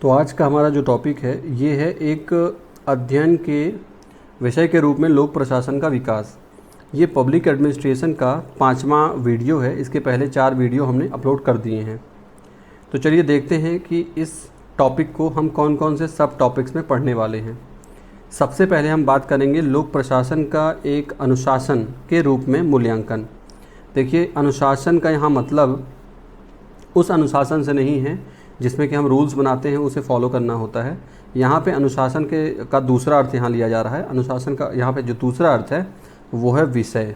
तो आज का हमारा जो टॉपिक है ये है एक अध्ययन के विषय के रूप में लोक प्रशासन का विकास। ये पब्लिक एडमिनिस्ट्रेशन का 5वां वीडियो है। इसके पहले 4 वीडियो हमने अपलोड कर दिए हैं। तो चलिए देखते हैं कि इस टॉपिक को हम कौन कौन से सब टॉपिक्स में पढ़ने वाले हैं। सबसे पहले हम बात करेंगे लोक प्रशासन का एक अनुशासन के रूप में मूल्यांकन। देखिए, अनुशासन का यहाँ मतलब उस अनुशासन से नहीं है जिसमें कि हम रूल्स बनाते हैं, उसे फॉलो करना होता है। यहाँ पे अनुशासन का दूसरा अर्थ यहाँ लिया जा रहा है। अनुशासन का यहाँ पे जो दूसरा अर्थ है वो है विषय,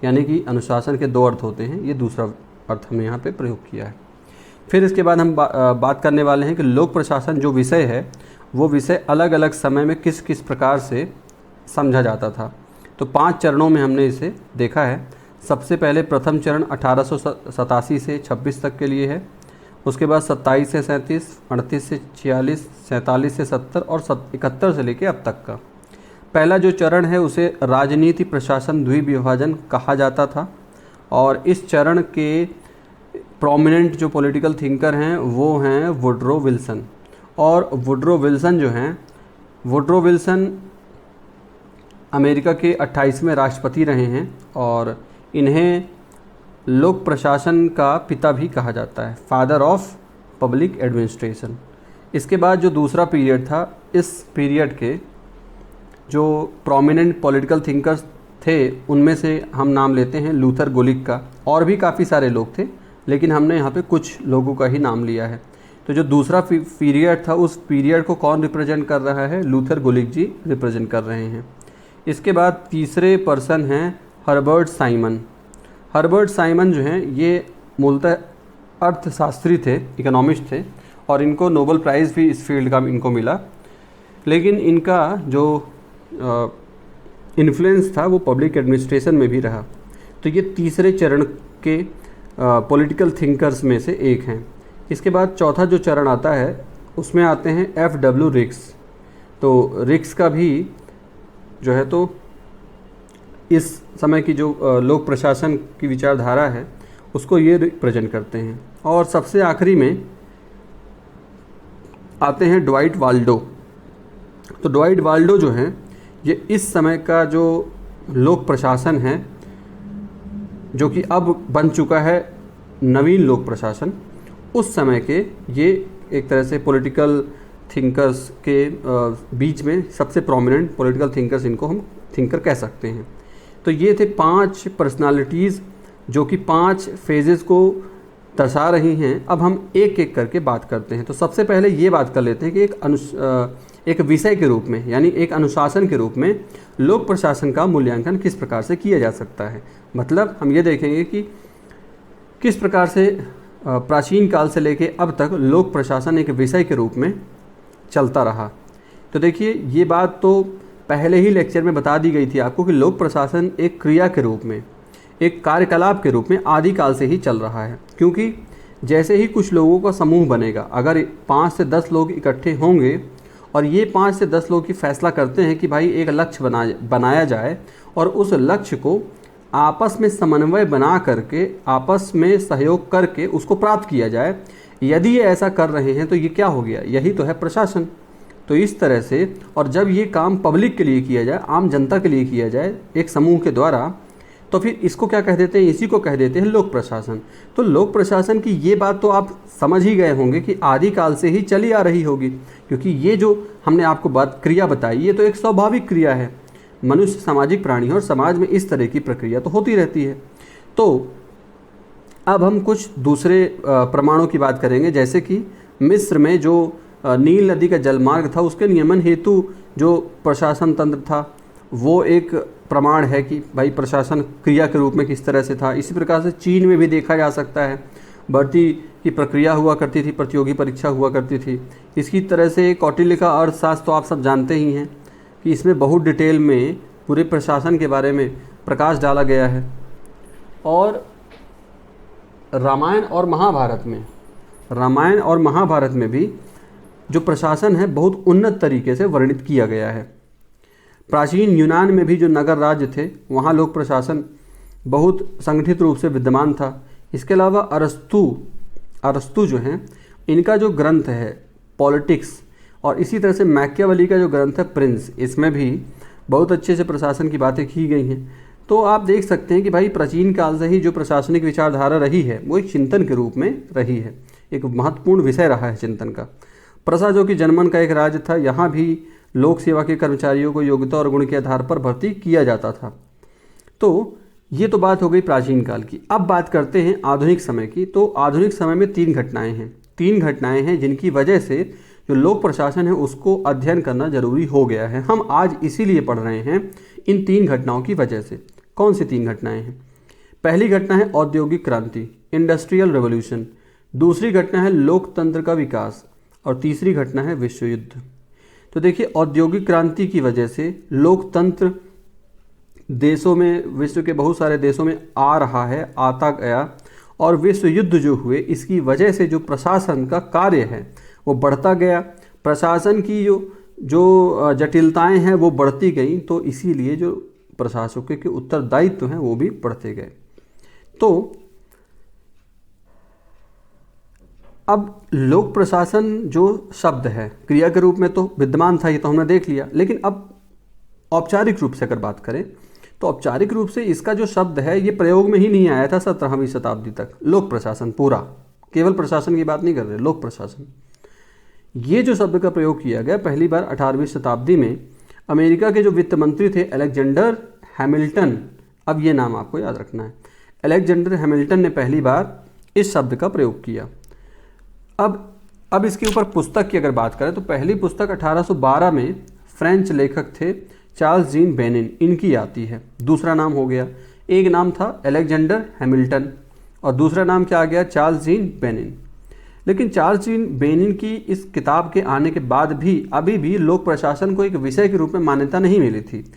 यानी कि अनुशासन के 2 अर्थ होते हैं, ये दूसरा अर्थ हमने यहाँ पे प्रयोग किया है। फिर इसके बाद हम बात करने वाले हैं कि लोक प्रशासन जो विषय है वो विषय अलग अलग समय में किस किस प्रकार से समझा जाता था। तो 5 चरणों में हमने इसे देखा है। सबसे पहले प्रथम चरण 1887 से 26 तक के लिए है। उसके बाद 27 से 37, 38 से 46, 47 से 70 और 71 से लेकर अब तक का। पहला जो चरण है उसे राजनीति प्रशासन द्विविभाजन कहा जाता था, और इस चरण के प्रोमिनेंट जो पॉलिटिकल थिंकर हैं वो हैं वुडरो विल्सन। और वुडरो विल्सन जो हैं, वुडरो विल्सन अमेरिका के 28वें राष्ट्रपति रहे हैं और इन्हें लोक प्रशासन का पिता भी कहा जाता है, फादर ऑफ पब्लिक एडमिनिस्ट्रेशन। इसके बाद जो दूसरा पीरियड था, इस पीरियड के जो प्रोमिनेंट पॉलिटिकल थिंकर्स थे उनमें से हम नाम लेते हैं लूथर गुलिक का। और भी काफ़ी सारे लोग थे, लेकिन हमने यहाँ पे कुछ लोगों का ही नाम लिया है। तो जो दूसरा पीरियड था उस पीरियड को कौन रिप्रेजेंट कर रहा है? लूथर गुलिक जी रिप्रेजेंट कर रहे हैं। इसके बाद तीसरे पर्सन हैं हर्बर्ट साइमन। हर्बर्ट साइमन जो हैं ये मूलतः अर्थशास्त्री थे, इकोनॉमिस्ट थे, और इनको नोबेल प्राइज़ भी इस फील्ड का इनको मिला। लेकिन इनका जो इन्फ्लुएंस था वो पब्लिक एडमिनिस्ट्रेशन में भी रहा। तो ये तीसरे चरण के पॉलिटिकल थिंकर्स में से एक हैं। इसके बाद चौथा जो चरण आता है उसमें आते हैं F.W. रिक्स। तो रिक्स का भी जो है तो इस समय की जो लोक प्रशासन की विचारधारा है उसको ये रिप्रेजेंट करते हैं। और सबसे आखिरी में आते हैं ड्वाइट वाल्डो। तो ड्वाइट वाल्डो जो हैं ये इस समय का जो लोक प्रशासन है, जो कि अब बन चुका है नवीन लोक प्रशासन, उस समय के ये एक तरह से पॉलिटिकल थिंकर्स के बीच में सबसे प्रोमिनेंट पॉलिटिकल थिंकर्स, इनको हम थिंकर कह सकते हैं। तो ये थे 5 पर्सनालिटीज़ जो कि 5 फेजेस को दर्शा रही हैं। अब हम एक एक करके बात करते हैं। तो सबसे पहले ये बात कर लेते हैं कि एक विषय के रूप में, यानी एक अनुशासन के रूप में लोक प्रशासन का मूल्यांकन किस प्रकार से किया जा सकता है। मतलब हम ये देखेंगे कि किस प्रकार से प्राचीन काल से लेके अब तक लोक प्रशासन एक विषय के रूप में चलता रहा। तो देखिए, ये बात तो पहले ही लेक्चर में बता दी गई थी आपको कि लोक प्रशासन एक क्रिया के रूप में, एक कार्यकलाप के रूप में आदिकाल से ही चल रहा है। क्योंकि जैसे ही कुछ लोगों का समूह बनेगा, अगर 5 से 10 लोग इकट्ठे होंगे और ये 5 से 10 लोग की फैसला करते हैं कि भाई एक लक्ष्य बनाया जाए और उस लक्ष्य को आपस में समन्वय बना करके, आपस में सहयोग करके उसको प्राप्त किया जाए, यदि ये ऐसा कर रहे हैं तो ये क्या हो गया? यही तो है प्रशासन। तो इस तरह से, और जब ये काम पब्लिक के लिए किया जाए, आम जनता के लिए किया जाए एक समूह के द्वारा, तो फिर इसको क्या कह देते हैं? इसी को कह देते हैं लोक प्रशासन। तो लोक प्रशासन की ये बात तो आप समझ ही गए होंगे कि आदिकाल से ही चली आ रही होगी, क्योंकि ये जो हमने आपको क्रिया बताई ये तो एक स्वाभाविक क्रिया है। मनुष्य सामाजिक प्राणी है और समाज में इस तरह की प्रक्रिया तो होती रहती है। तो अब हम कुछ दूसरे प्रमाणों की बात करेंगे, जैसे कि मिस्र में जो नील नदी का जलमार्ग था उसके नियमन हेतु जो प्रशासन तंत्र था वो एक प्रमाण है कि भाई प्रशासन क्रिया के रूप में किस तरह से था। इसी प्रकार से चीन में भी देखा जा सकता है, भर्ती की प्रक्रिया हुआ करती थी, प्रतियोगी परीक्षा हुआ करती थी। इसी तरह से कौटिल्य का अर्थशास्त्र तो आप सब जानते ही हैं कि इसमें बहुत डिटेल में पूरे प्रशासन के बारे में प्रकाश डाला गया है। और रामायण और महाभारत में भी जो प्रशासन है बहुत उन्नत तरीके से वर्णित किया गया है। प्राचीन यूनान में भी जो नगर राज्य थे वहाँ लोक प्रशासन बहुत संगठित रूप से विद्यमान था। इसके अलावा अरस्तु जो हैं इनका जो ग्रंथ है पॉलिटिक्स, और इसी तरह से मैकियावेली का जो ग्रंथ है प्रिंस, इसमें भी बहुत अच्छे से प्रशासन की बातें की गई हैं। तो आप देख सकते हैं कि भाई प्राचीन काल से ही जो प्रशासनिक विचारधारा रही है वो एक चिंतन के रूप में रही है, एक महत्वपूर्ण विषय रहा है चिंतन का। प्रसा जो कि जनमन का एक राज्य था, यहाँ भी लोक सेवा के कर्मचारियों को योग्यता और गुण के आधार पर भर्ती किया जाता था। तो ये तो बात हो गई प्राचीन काल की। अब बात करते हैं आधुनिक समय की। तो आधुनिक समय में तीन घटनाएं हैं जिनकी वजह से जो लोक प्रशासन है उसको अध्ययन करना जरूरी हो गया है। हम आज इसीलिए पढ़ रहे हैं इन तीन घटनाओं की वजह से। कौन सी तीन घटनाएं हैं? पहली घटना है औद्योगिक क्रांति, इंडस्ट्रियल रेवोल्यूशन। दूसरी घटना है लोकतंत्र का विकास, और तीसरी घटना है विश्व युद्ध। तो देखिए, औद्योगिक क्रांति की वजह से लोकतंत्र देशों में, विश्व के बहुत सारे देशों में आ रहा है, आता गया, और विश्व युद्ध जो हुए इसकी वजह से जो प्रशासन का कार्य है वो बढ़ता गया, प्रशासन की जो जटिलताएं हैं वो बढ़ती गई। तो इसीलिए जो प्रशासकों के उत्तरदायित्व हैं वो भी बढ़ते गए। तो अब लोक प्रशासन जो शब्द है क्रिया के रूप में तो विद्यमान था, ये तो हमने देख लिया, लेकिन अब औपचारिक रूप से अगर बात करें तो औपचारिक रूप से इसका जो शब्द है ये प्रयोग में ही नहीं आया था 17वीं शताब्दी तक। लोक प्रशासन पूरा, केवल प्रशासन की बात नहीं कर रहे, लोक प्रशासन, ये जो शब्द का प्रयोग किया गया पहली बार 18वीं शताब्दी में अमेरिका के जो वित्त मंत्री थे अलेक्जेंडर हैमिल्टन, अब ये नाम आपको याद रखना है, अलेक्जेंडर हैमिल्टन ने पहली बार इस शब्द का प्रयोग किया। अब इसके ऊपर पुस्तक की अगर बात करें तो पहली पुस्तक 1812 में फ्रेंच लेखक थे चार्ल्स जीन बेनिन, इनकी आती है। दूसरा नाम हो गया, एक नाम था अलेक्जेंडर हैमिल्टन और दूसरा नाम क्या आ गया, चार्ल्स जीन बेनिन। लेकिन चार्ल्स जीन बेनिन की इस किताब के आने के बाद भी अभी भी लोक प्रशासन को एक विषय के रूप में मान्यता नहीं मिली थी।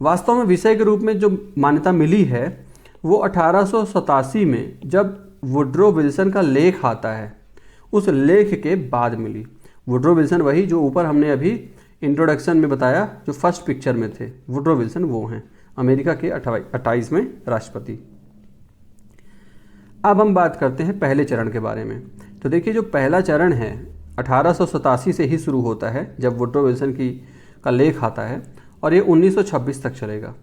वास्तव में विषय के रूप में जो मान्यता मिली है वो 1887 में जब वुड्रो विल्सन का लेख आता है, उस लेख के बाद मिली। वुड्रो विल्सन वही जो ऊपर हमने अभी इंट्रोडक्शन में बताया, जो फर्स्ट पिक्चर में थे, वुड्रो विल्सन वो हैं अमेरिका के 28वें राष्ट्रपति। अब हम बात करते हैं पहले चरण के बारे में। तो देखिए, जो पहला चरण है 1887 से ही शुरू होता है जब वुड्रो विल्सन का लेख आता है और ये 1926 तक चलेगा।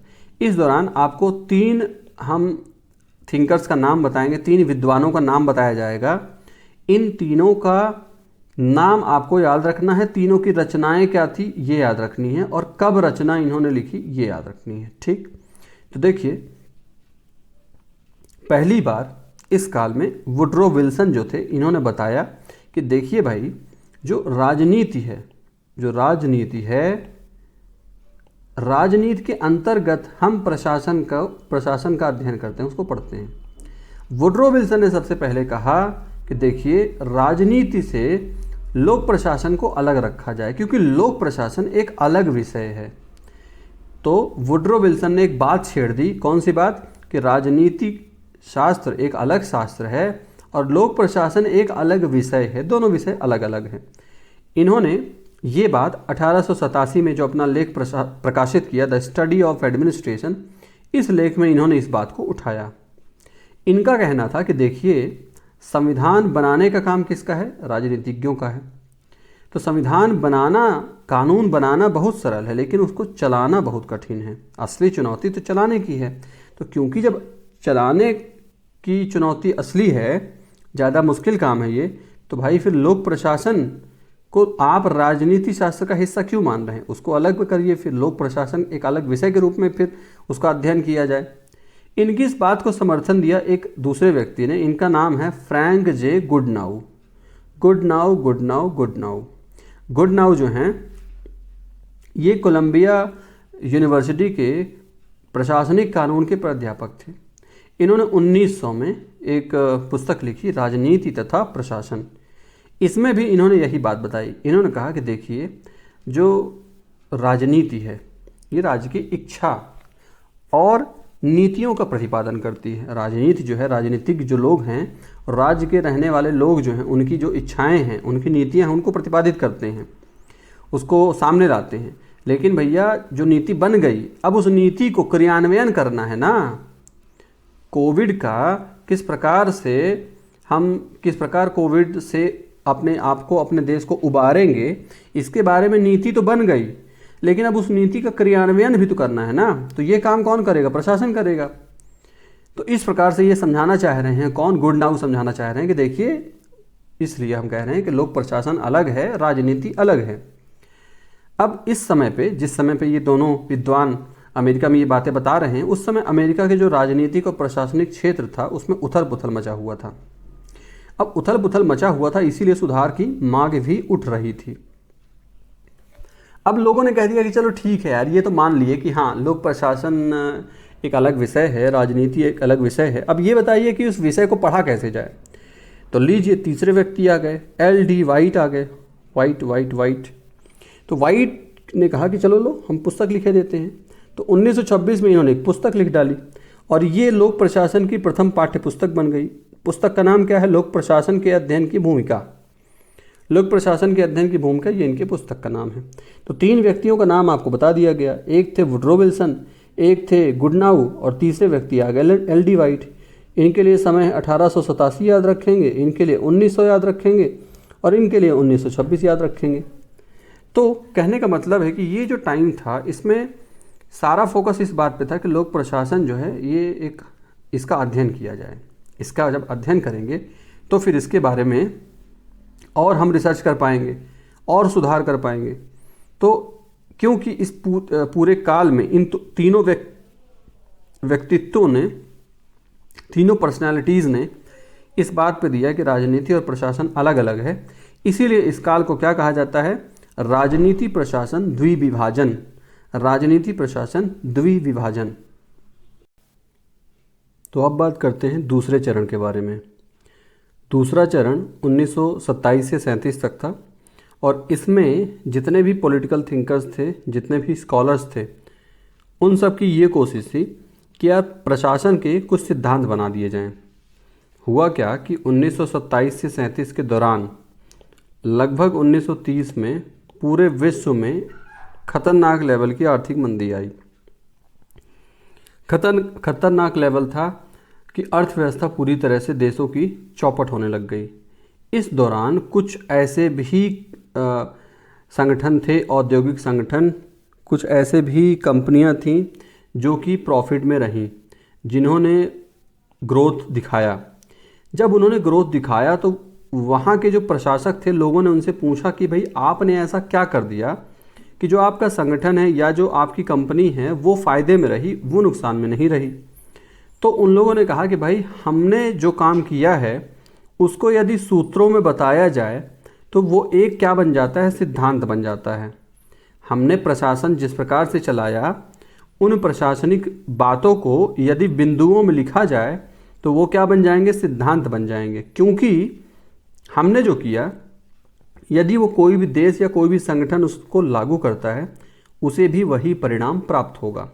इस दौरान आपको तीन हम थिंकर्स का नाम बताएंगे, तीन विद्वानों का नाम बताया जाएगा। इन तीनों का नाम आपको याद रखना है, तीनों की रचनाएं क्या थी ये याद रखनी है, और कब रचना इन्होंने लिखी ये याद रखनी है। ठीक, तो देखिए, पहली बार इस काल में वुड्रो विल्सन जो थे इन्होंने बताया कि देखिए भाई, जो राजनीति है, राजनीति के अंतर्गत हम प्रशासन का अध्ययन करते हैं, उसको पढ़ते हैं। वुड्रो विल्सन ने सबसे पहले कहा कि देखिए, राजनीति से लोक प्रशासन को अलग रखा जाए, क्योंकि लोक प्रशासन एक अलग विषय है। तो वुड्रो विल्सन ने एक बात छेड़ दी, कौन सी बात, कि राजनीतिक शास्त्र एक अलग शास्त्र है और लोक प्रशासन एक अलग विषय है, दोनों विषय अलग अलग हैं। इन्होंने ये बात 1887 में जो अपना लेख प्रकाशित किया, द स्टडी ऑफ एडमिनिस्ट्रेशन, इस लेख में इन्होंने इस बात को उठाया। इनका कहना था कि देखिए, संविधान बनाने का काम किसका है, राजनीतिज्ञों का है। तो संविधान बनाना, कानून बनाना बहुत सरल है, लेकिन उसको चलाना बहुत कठिन है। असली चुनौती तो चलाने की है। तो क्योंकि जब चलाने की चुनौती असली है, ज़्यादा मुश्किल काम है ये, तो भाई फिर लोक प्रशासन को आप राजनीति शास्त्र का हिस्सा क्यों मान रहे हैं, उसको अलग करिए, फिर लोक प्रशासन एक अलग विषय के रूप में फिर उसका अध्ययन किया जाए। इनकी इस बात को समर्थन दिया एक दूसरे व्यक्ति ने, इनका नाम है फ्रैंक जे गुडनाउ। गुडनाउ जो हैं ये कोलंबिया यूनिवर्सिटी के प्रशासनिक कानून के प्राध्यापक थे। इन्होंने 1900 में एक पुस्तक लिखी, राजनीति तथा प्रशासन। इसमें भी इन्होंने यही बात बताई। इन्होंने कहा कि देखिए, जो राजनीति है ये राज्य की इच्छा और नीतियों का प्रतिपादन करती है। राजनीति जो है, राजनीतिक जो लोग हैं, राज्य के रहने वाले लोग जो हैं, उनकी जो इच्छाएं हैं, उनकी नीतियां हैं, उनको प्रतिपादित करते हैं, उसको सामने लाते हैं। लेकिन भैया, जो नीति बन गई, अब उस नीति को क्रियान्वयन करना है ना। कोविड का किस प्रकार कोविड से अपने आप को, अपने देश को उबारेंगे, इसके बारे में नीति तो बन गई, लेकिन अब उस नीति का क्रियान्वयन भी तो करना है ना। तो ये काम कौन करेगा? प्रशासन करेगा। तो इस प्रकार से ये समझाना चाह रहे हैं, कौन? गुडनाउ समझाना चाह रहे हैं कि देखिए, इसलिए हम कह रहे हैं कि लोक प्रशासन अलग है, राजनीति अलग है। अब इस समय पे, जिस समय पे ये दोनों विद्वान अमेरिका में ये बातें बता रहे हैं, उस समय अमेरिका के जो राजनीतिक और प्रशासनिक क्षेत्र था उसमें उथल पुथल मचा हुआ था। अब उथल पुथल मचा हुआ था, इसीलिए सुधार की मांग भी उठ रही थी। अब लोगों ने कह दिया कि चलो ठीक है यार, ये तो मान लिए कि हाँ, लोक प्रशासन एक अलग विषय है, राजनीति एक अलग विषय है। अब ये बताइए कि उस विषय को पढ़ा कैसे जाए। तो लीजिए, तीसरे व्यक्ति आ गए, LD वाइट आ गए, वाइट। तो वाइट ने कहा कि चलो लो, हम पुस्तक लिखे देते हैं। तो 1926 में इन्होंने एक पुस्तक लिख डाली और ये लोक प्रशासन की प्रथम पाठ्य पुस्तक बन गई। पुस्तक का नाम क्या है? लोक प्रशासन के अध्ययन की भूमिका। लोक प्रशासन के अध्ययन की भूमिका, ये इनके पुस्तक का नाम है। तो 3 व्यक्तियों का नाम आपको बता दिया गया। एक थे वुडरो विल्सन, एक थे गुडनाउ और तीसरे व्यक्ति आ गए LD वाइट। इनके लिए समय 1887 याद रखेंगे, इनके लिए 1900 याद रखेंगे और इनके लिए 1926 याद रखेंगे। तो कहने का मतलब है कि ये जो टाइम था, इसमें सारा फोकस इस बात पे था कि लोक प्रशासन जो है ये इसका अध्ययन किया जाए। इसका जब अध्ययन करेंगे तो फिर इसके बारे में और हम रिसर्च कर पाएंगे और सुधार कर पाएंगे। तो क्योंकि इस पूरे काल में इन तीनों व्यक्तित्वों ने, तीनों पर्सनालिटीज़ ने इस बात पे दिया कि राजनीति और प्रशासन अलग अलग है, इसीलिए इस काल को क्या कहा जाता है? राजनीति प्रशासन द्विविभाजन। राजनीति प्रशासन द्विविभाजन। तो अब बात करते हैं दूसरे चरण के बारे में। दूसरा चरण 1927 से 37 तक था और इसमें जितने भी पॉलिटिकल थिंकर्स थे, जितने भी स्कॉलर्स थे, उन सब की ये कोशिश थी कि यार प्रशासन के कुछ सिद्धांत बना दिए जाएं। हुआ क्या कि 1927 से 37 के दौरान लगभग 1930 में पूरे विश्व में खतरनाक लेवल की आर्थिक मंदी आई। खतरनाक लेवल था कि अर्थव्यवस्था पूरी तरह से देशों की चौपट होने लग गई। इस दौरान कुछ ऐसे भी संगठन थे, औद्योगिक संगठन, कुछ ऐसे भी कंपनियां थीं जो कि प्रॉफिट में रहीं, जिन्होंने ग्रोथ दिखाया। जब उन्होंने ग्रोथ दिखाया तो वहाँ के जो प्रशासक थे, लोगों ने उनसे पूछा कि भाई आपने ऐसा क्या कर दिया कि जो आपका संगठन है या जो आपकी कंपनी है वो फ़ायदे में रही, वो नुकसान में नहीं रही। तो उन लोगों ने कहा कि भाई हमने जो काम किया है उसको यदि सूत्रों में बताया जाए तो वो एक क्या बन जाता है? सिद्धांत बन जाता है। हमने प्रशासन जिस प्रकार से चलाया, उन प्रशासनिक बातों को यदि बिंदुओं में लिखा जाए तो वो क्या बन जाएंगे? सिद्धांत बन जाएंगे। क्योंकि हमने जो किया, यदि वो कोई भी देश या कोई भी संगठन उसको लागू करता है, उसे भी वही परिणाम प्राप्त होगा।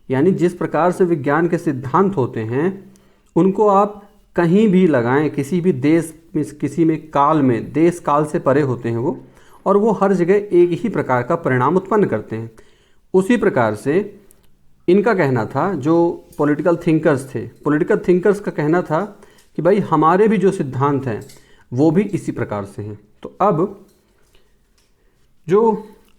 यानी जिस प्रकार से विज्ञान के सिद्धांत होते हैं, उनको आप कहीं भी लगाएं, किसी भी देश में, किसी में काल में, देश काल से परे होते हैं वो, और वो हर जगह एक ही प्रकार का परिणाम उत्पन्न करते हैं। उसी प्रकार से इनका कहना था, जो पॉलिटिकल थिंकर्स थे, पॉलिटिकल थिंकर्स का कहना था कि भाई हमारे भी जो सिद्धांत हैं वो भी इसी प्रकार से हैं। तो अब जो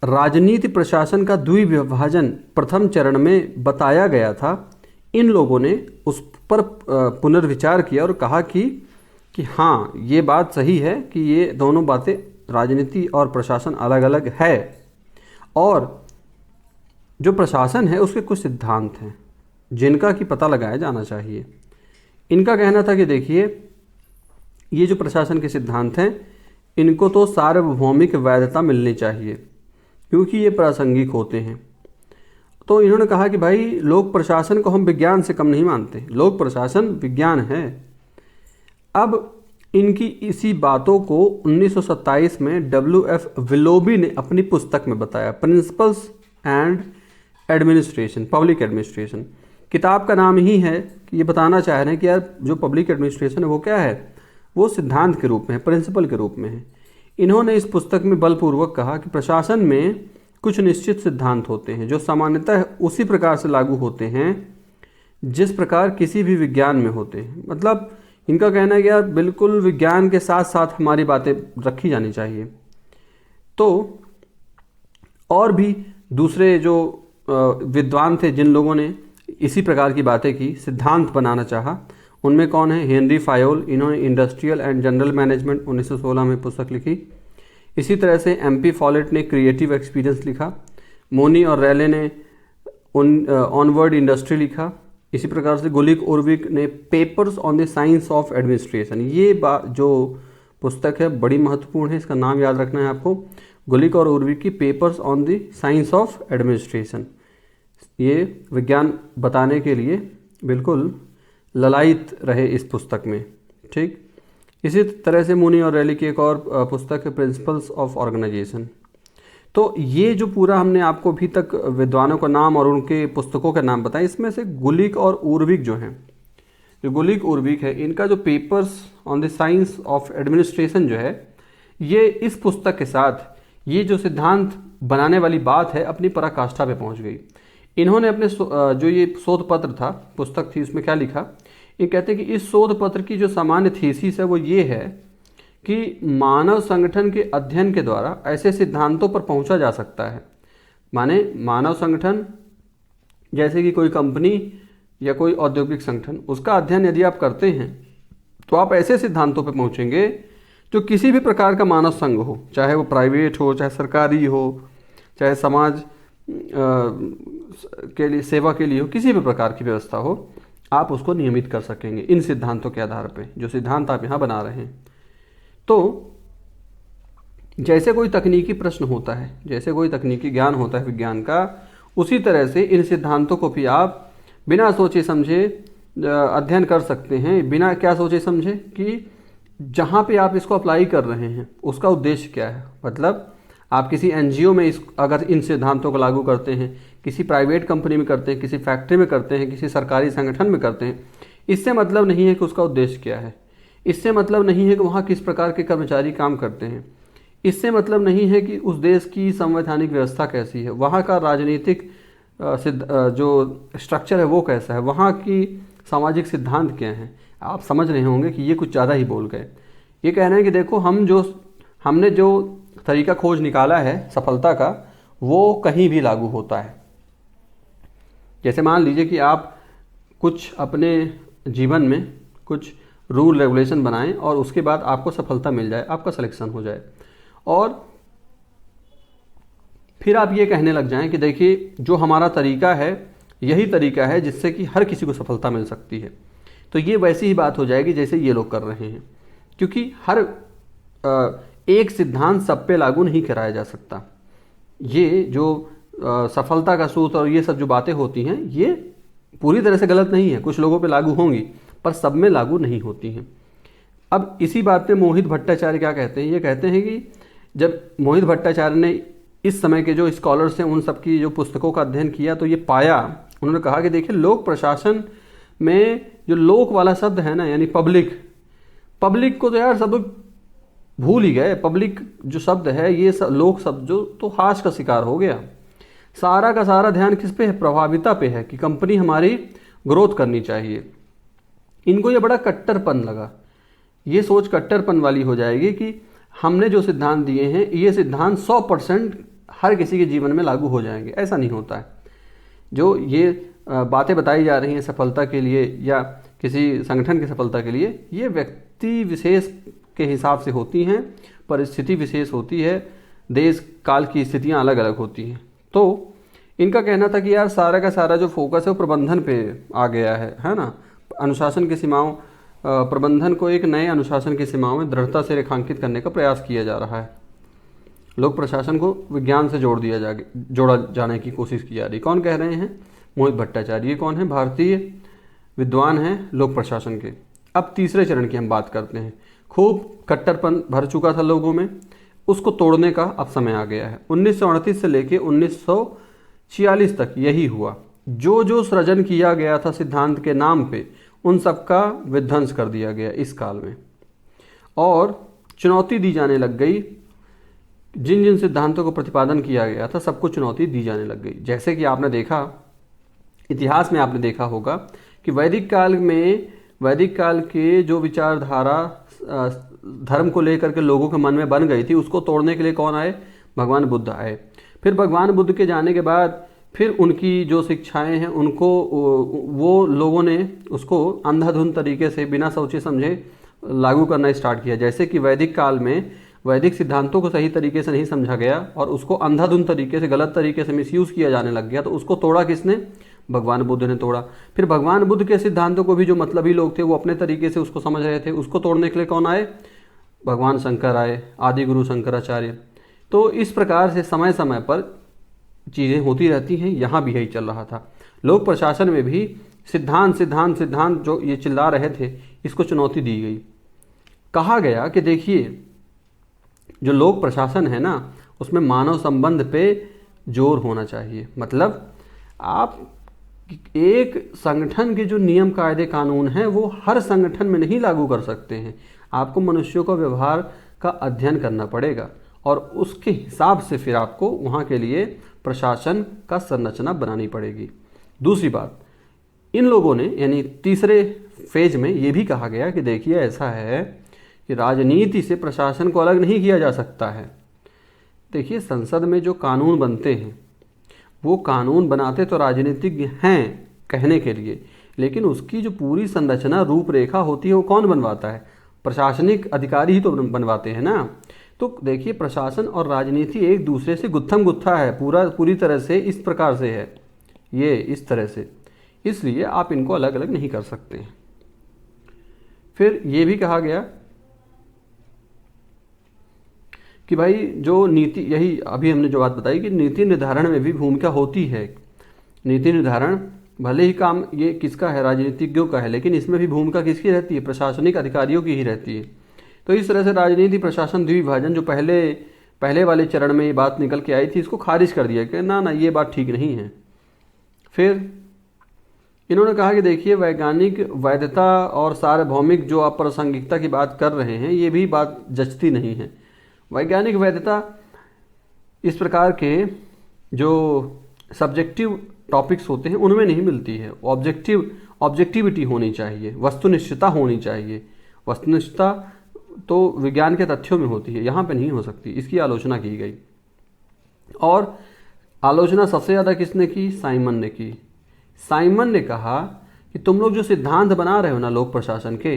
राजनीति प्रशासन का द्विविभाजन प्रथम चरण में बताया गया था, इन लोगों ने उस पर पुनर्विचार किया और कहा कि हाँ, ये बात सही है कि ये दोनों बातें, राजनीति और प्रशासन अलग अलग है, और जो प्रशासन है उसके कुछ सिद्धांत हैं जिनका कि पता लगाया जाना चाहिए। इनका कहना था कि देखिए, ये जो प्रशासन के सिद्धांत हैं, इनको तो सार्वभौमिक वैधता मिलनी चाहिए क्योंकि ये प्रासंगिक होते हैं। तो इन्होंने कहा कि भाई लोक प्रशासन को हम विज्ञान से कम नहीं मानते, लोक प्रशासन विज्ञान है। अब इनकी इसी बातों को 1927 में WF विलोबी ने अपनी पुस्तक में बताया, principles and administration, public administration. किताब का नाम ही है कि ये बताना चाह रहे हैं कि यार जो पब्लिक एडमिनिस्ट्रेशन है वो क्या है? वो सिद्धांत के रूप में है, प्रिंसिपल के रूप में है। इन्होंने इस पुस्तक में बलपूर्वक कहा कि प्रशासन में कुछ निश्चित सिद्धांत होते हैं जो सामान्यतः उसी प्रकार से लागू होते हैं जिस प्रकार किसी भी विज्ञान में होते हैं। मतलब इनका कहना है कि यार बिल्कुल विज्ञान के साथ साथ हमारी बातें रखी जानी चाहिए। तो और भी दूसरे जो विद्वान थे जिन लोगों ने इसी प्रकार की बातें की, सिद्धांत बनाना चाहा, उनमें कौन है? हेनरी फायोल, इन्होंने इंडस्ट्रियल एंड जनरल मैनेजमेंट 1916 में पुस्तक लिखी। इसी तरह से MP फॉलेट ने क्रिएटिव एक्सपीरियंस लिखा। मोनी और रैले ने ऑनवर्ड इंडस्ट्री लिखा। इसी प्रकार से गुलिक उर्विक ने papers on the science of administration, ये जो पुस्तक है बड़ी महत्वपूर्ण है, इसका नाम याद रखना है आपको, गुलिक और उर्विक की papers on the science of administration. ये विज्ञान बताने के लिए बिल्कुल ललायित रहे इस पुस्तक में। ठीक, इसी तरह से मुनी और रैली की एक और पुस्तक है प्रिंसिपल्स ऑफ ऑर्गेनाइजेशन। तो ये जो पूरा हमने आपको अभी तक विद्वानों का नाम और उनके पुस्तकों के नाम बताए, इसमें से गुलिक और उर्विक जो हैं, जो गुलिक उर्विक है, इनका जो papers on the science of administration जो है, ये इस पुस्तक के साथ ये जो सिद्धांत बनाने वाली बात है अपनी पराकाष्ठा पे पहुंच गई। इन्होंने अपने जो ये शोध पत्र था, पुस्तक थी, उसमें क्या लिखा? ये कहते हैं कि इस शोध पत्र की जो सामान्य थीसिस है वो ये है कि मानव संगठन के अध्ययन के द्वारा ऐसे सिद्धांतों पर पहुंचा जा सकता है। माने मानव संगठन जैसे कि कोई कंपनी या कोई औद्योगिक संगठन, उसका अध्ययन यदि आप करते हैं तो आप ऐसे सिद्धांतों पर पहुंचेंगे जो किसी भी प्रकार का मानव संघ हो, चाहे वो प्राइवेट हो, चाहे सरकारी हो, चाहे समाज के लिए, सेवा के लिए हो, किसी भी प्रकार की व्यवस्था हो, आप उसको नियमित कर सकेंगे इन सिद्धांतों के आधार पे, जो सिद्धांत आप यहाँ बना रहे हैं। तो जैसे कोई तकनीकी प्रश्न होता है, जैसे कोई तकनीकी ज्ञान होता है विज्ञान का, उसी तरह से इन सिद्धांतों को भी आप बिना सोचे समझे अध्ययन कर सकते हैं। बिना क्या सोचे समझे कि जहाँ पे आप इसको अप्लाई कर रहे हैं उसका उद्देश्य क्या है। मतलब आप किसी NGO में अगर इन सिद्धांतों को लागू करते हैं, किसी प्राइवेट कंपनी में करते हैं, किसी फैक्ट्री में करते हैं, किसी सरकारी संगठन में करते हैं, इससे मतलब नहीं है कि उसका उद्देश्य क्या है। इससे मतलब नहीं है कि वहाँ किस प्रकार के कर्मचारी काम करते हैं। इससे मतलब नहीं है कि उस देश की संवैधानिक व्यवस्था कैसी है, वहाँ का राजनीतिक जो स्ट्रक्चर है वो कैसा है, वहाँ की सामाजिक सिद्धांत क्या हैं। आप समझ रहे होंगे कि ये कुछ ज़्यादा ही बोल गए। ये कह रहे हैं कि देखो, हमने जो तरीका खोज निकाला है सफलता का, वो कहीं भी लागू होता है। जैसे मान लीजिए कि आप कुछ अपने जीवन में कुछ रूल रेगुलेशन बनाएं और उसके बाद आपको सफलता मिल जाए, आपका सिलेक्शन हो जाए, और फिर आप ये कहने लग जाएं कि देखिए जो हमारा तरीका है यही तरीका है जिससे कि हर किसी को सफलता मिल सकती है। तो ये वैसी ही बात हो जाएगी जैसे ये लोग कर रहे हैं, क्योंकि हर एक सिद्धांत सब पे लागू नहीं कराया जा सकता। ये जो सफलता का सूत्र और ये सब जो बातें होती हैं, ये पूरी तरह से गलत नहीं है, कुछ लोगों पे लागू होंगी पर सब में लागू नहीं होती हैं। अब इसी बात पे मोहित भट्टाचार्य क्या कहते हैं? ये कहते हैं कि जब मोहित भट्टाचार्य ने इस समय के जो स्कॉलर्स हैं उन सब की जो पुस्तकों का अध्ययन किया तो ये पाया, उन्होंने कहा कि देखिए लोक प्रशासन में जो लोक वाला शब्द है ना, यानी पब्लिक को तो यार सब भूल ही गए। पब्लिक जो शब्द है, ये लोक शब्द जो तो हाश का शिकार हो गया। सारा का सारा ध्यान किस पे है? प्रभाविता पे है कि कंपनी हमारी ग्रोथ करनी चाहिए। इनको ये बड़ा कट्टरपन लगा। ये सोच कट्टरपन वाली हो जाएगी कि हमने जो सिद्धांत दिए हैं ये सिद्धांत 100% हर किसी के जीवन में लागू हो जाएंगे। ऐसा नहीं होता है। जो ये बातें बताई जा रही हैं सफलता के लिए या किसी संगठन की सफलता के लिए, ये व्यक्ति विशेष के हिसाब से होती हैं, परिस्थिति विशेष होती है, देश काल की स्थितियां अलग अलग होती हैं। तो इनका कहना था कि यार सारा का सारा जो फोकस है वो प्रबंधन पे आ गया है ना। अनुशासन की सीमाओं, प्रबंधन को एक नए अनुशासन की सीमाओं में दृढ़ता से रेखांकित करने का प्रयास किया जा रहा है। लोक प्रशासन को विज्ञान से जोड़ा जाने की कोशिश की जा रही। कौन कह रहे हैं? मोहित भट्टाचार्य। ये कौन है? भारतीय विद्वान हैं लोक प्रशासन के। अब तीसरे चरण की हम बात करते हैं। खूब कट्टरपन भर चुका था लोगों में, उसको तोड़ने का अब समय आ गया है। 1938 से लेकर 1946 तक यही हुआ। जो सृजन किया गया था सिद्धांत के नाम पे, उन सब का विध्वंस कर दिया गया इस काल में, और चुनौती दी जाने लग गई। जिन जिन सिद्धांतों को प्रतिपादन किया गया था सबको चुनौती दी जाने लग गई। जैसे कि आपने देखा, इतिहास में आपने देखा होगा कि वैदिक काल में वैदिक काल के जो विचारधारा धर्म को लेकर के लोगों के मन में बन गई थी, उसको तोड़ने के लिए कौन आए? भगवान बुद्ध आए। फिर भगवान बुद्ध के जाने के बाद फिर उनकी जो शिक्षाएं हैं उनको वो लोगों ने उसको अंधाधुंध तरीके से बिना सोचे समझे लागू करना स्टार्ट किया। जैसे कि वैदिक काल में वैदिक सिद्धांतों को सही तरीके से नहीं समझा गया और उसको अंधाधुंध तरीके से, गलत तरीके से मिसयूज़ किया जाने लग गया, तो उसको तोड़ा किसने? भगवान बुद्ध ने तोड़ा। फिर भगवान बुद्ध के सिद्धांतों को भी जो मतलबी लोग थे वो अपने तरीके से उसको समझ रहे थे, उसको तोड़ने के लिए कौन आए? भगवान शंकर आए, आदि गुरु शंकराचार्य। तो इस प्रकार से समय समय पर चीज़ें होती रहती हैं। यहाँ भी यही चल रहा था। लोक प्रशासन में भी सिद्धांत सिद्धांत सिद्धांत जो ये चिल्ला रहे थे, इसको चुनौती दी गई। कहा गया कि देखिए, जो लोक प्रशासन है ना, उसमें मानव संबंध पे जोर होना चाहिए। मतलब आप एक संगठन के जो नियम कायदे कानून हैं वो हर संगठन में नहीं लागू कर सकते हैं। आपको मनुष्यों का व्यवहार का अध्ययन करना पड़ेगा और उसके हिसाब से फिर आपको वहाँ के लिए प्रशासन का संरचना बनानी पड़ेगी। दूसरी बात, इन लोगों ने यानी तीसरे फेज में ये भी कहा गया कि देखिए, ऐसा है कि राजनीति से प्रशासन को अलग नहीं किया जा सकता है। देखिए, संसद में जो कानून बनते हैं वो कानून बनाते तो राजनीतिज्ञ हैं कहने के लिए, लेकिन उसकी जो पूरी संरचना रूपरेखा होती है वो कौन बनवाता है? प्रशासनिक अधिकारी ही तो बनवाते हैं ना। तो देखिए, प्रशासन और राजनीति एक दूसरे से गुत्थम गुत्था है, पूरी तरह से इस प्रकार से है, ये इस तरह से, इसलिए आप इनको अलग अलग नहीं कर सकते हैं। फिर ये भी कहा गया कि भाई जो नीति, यही अभी हमने जो बात बताई कि नीति निर्धारण में भी भूमिका होती है। नीति निर्धारण भले ही काम ये किसका है? राजनीतिज्ञों का है, लेकिन इसमें भी भूमिका किसकी रहती है? प्रशासनिक अधिकारियों की ही रहती है। तो इस तरह से राजनीति प्रशासन द्विविभाजन जो पहले वाले चरण में ये बात निकल के आई थी, इसको खारिज कर दिया कि ना ये बात ठीक नहीं है। फिर इन्होंने कहा कि देखिए, वैज्ञानिक वैधता और सार्वभौमिक जो आप प्रासंगिकता की बात कर रहे हैं, ये भी बात जचती नहीं है। वैज्ञानिक वैधता इस प्रकार के जो सब्जेक्टिव टॉपिक्स होते हैं उनमें नहीं मिलती है। ऑब्जेक्टिविटी होनी चाहिए, वस्तुनिष्ठता होनी चाहिए। वस्तुनिष्ठता तो विज्ञान के तथ्यों में होती है, यहाँ पे नहीं हो सकती। इसकी आलोचना की गई और आलोचना सबसे ज़्यादा किसने की? साइमन ने की। साइमन ने कहा कि तुम लोग जो सिद्धांत बना रहे हो ना लोक प्रशासन के,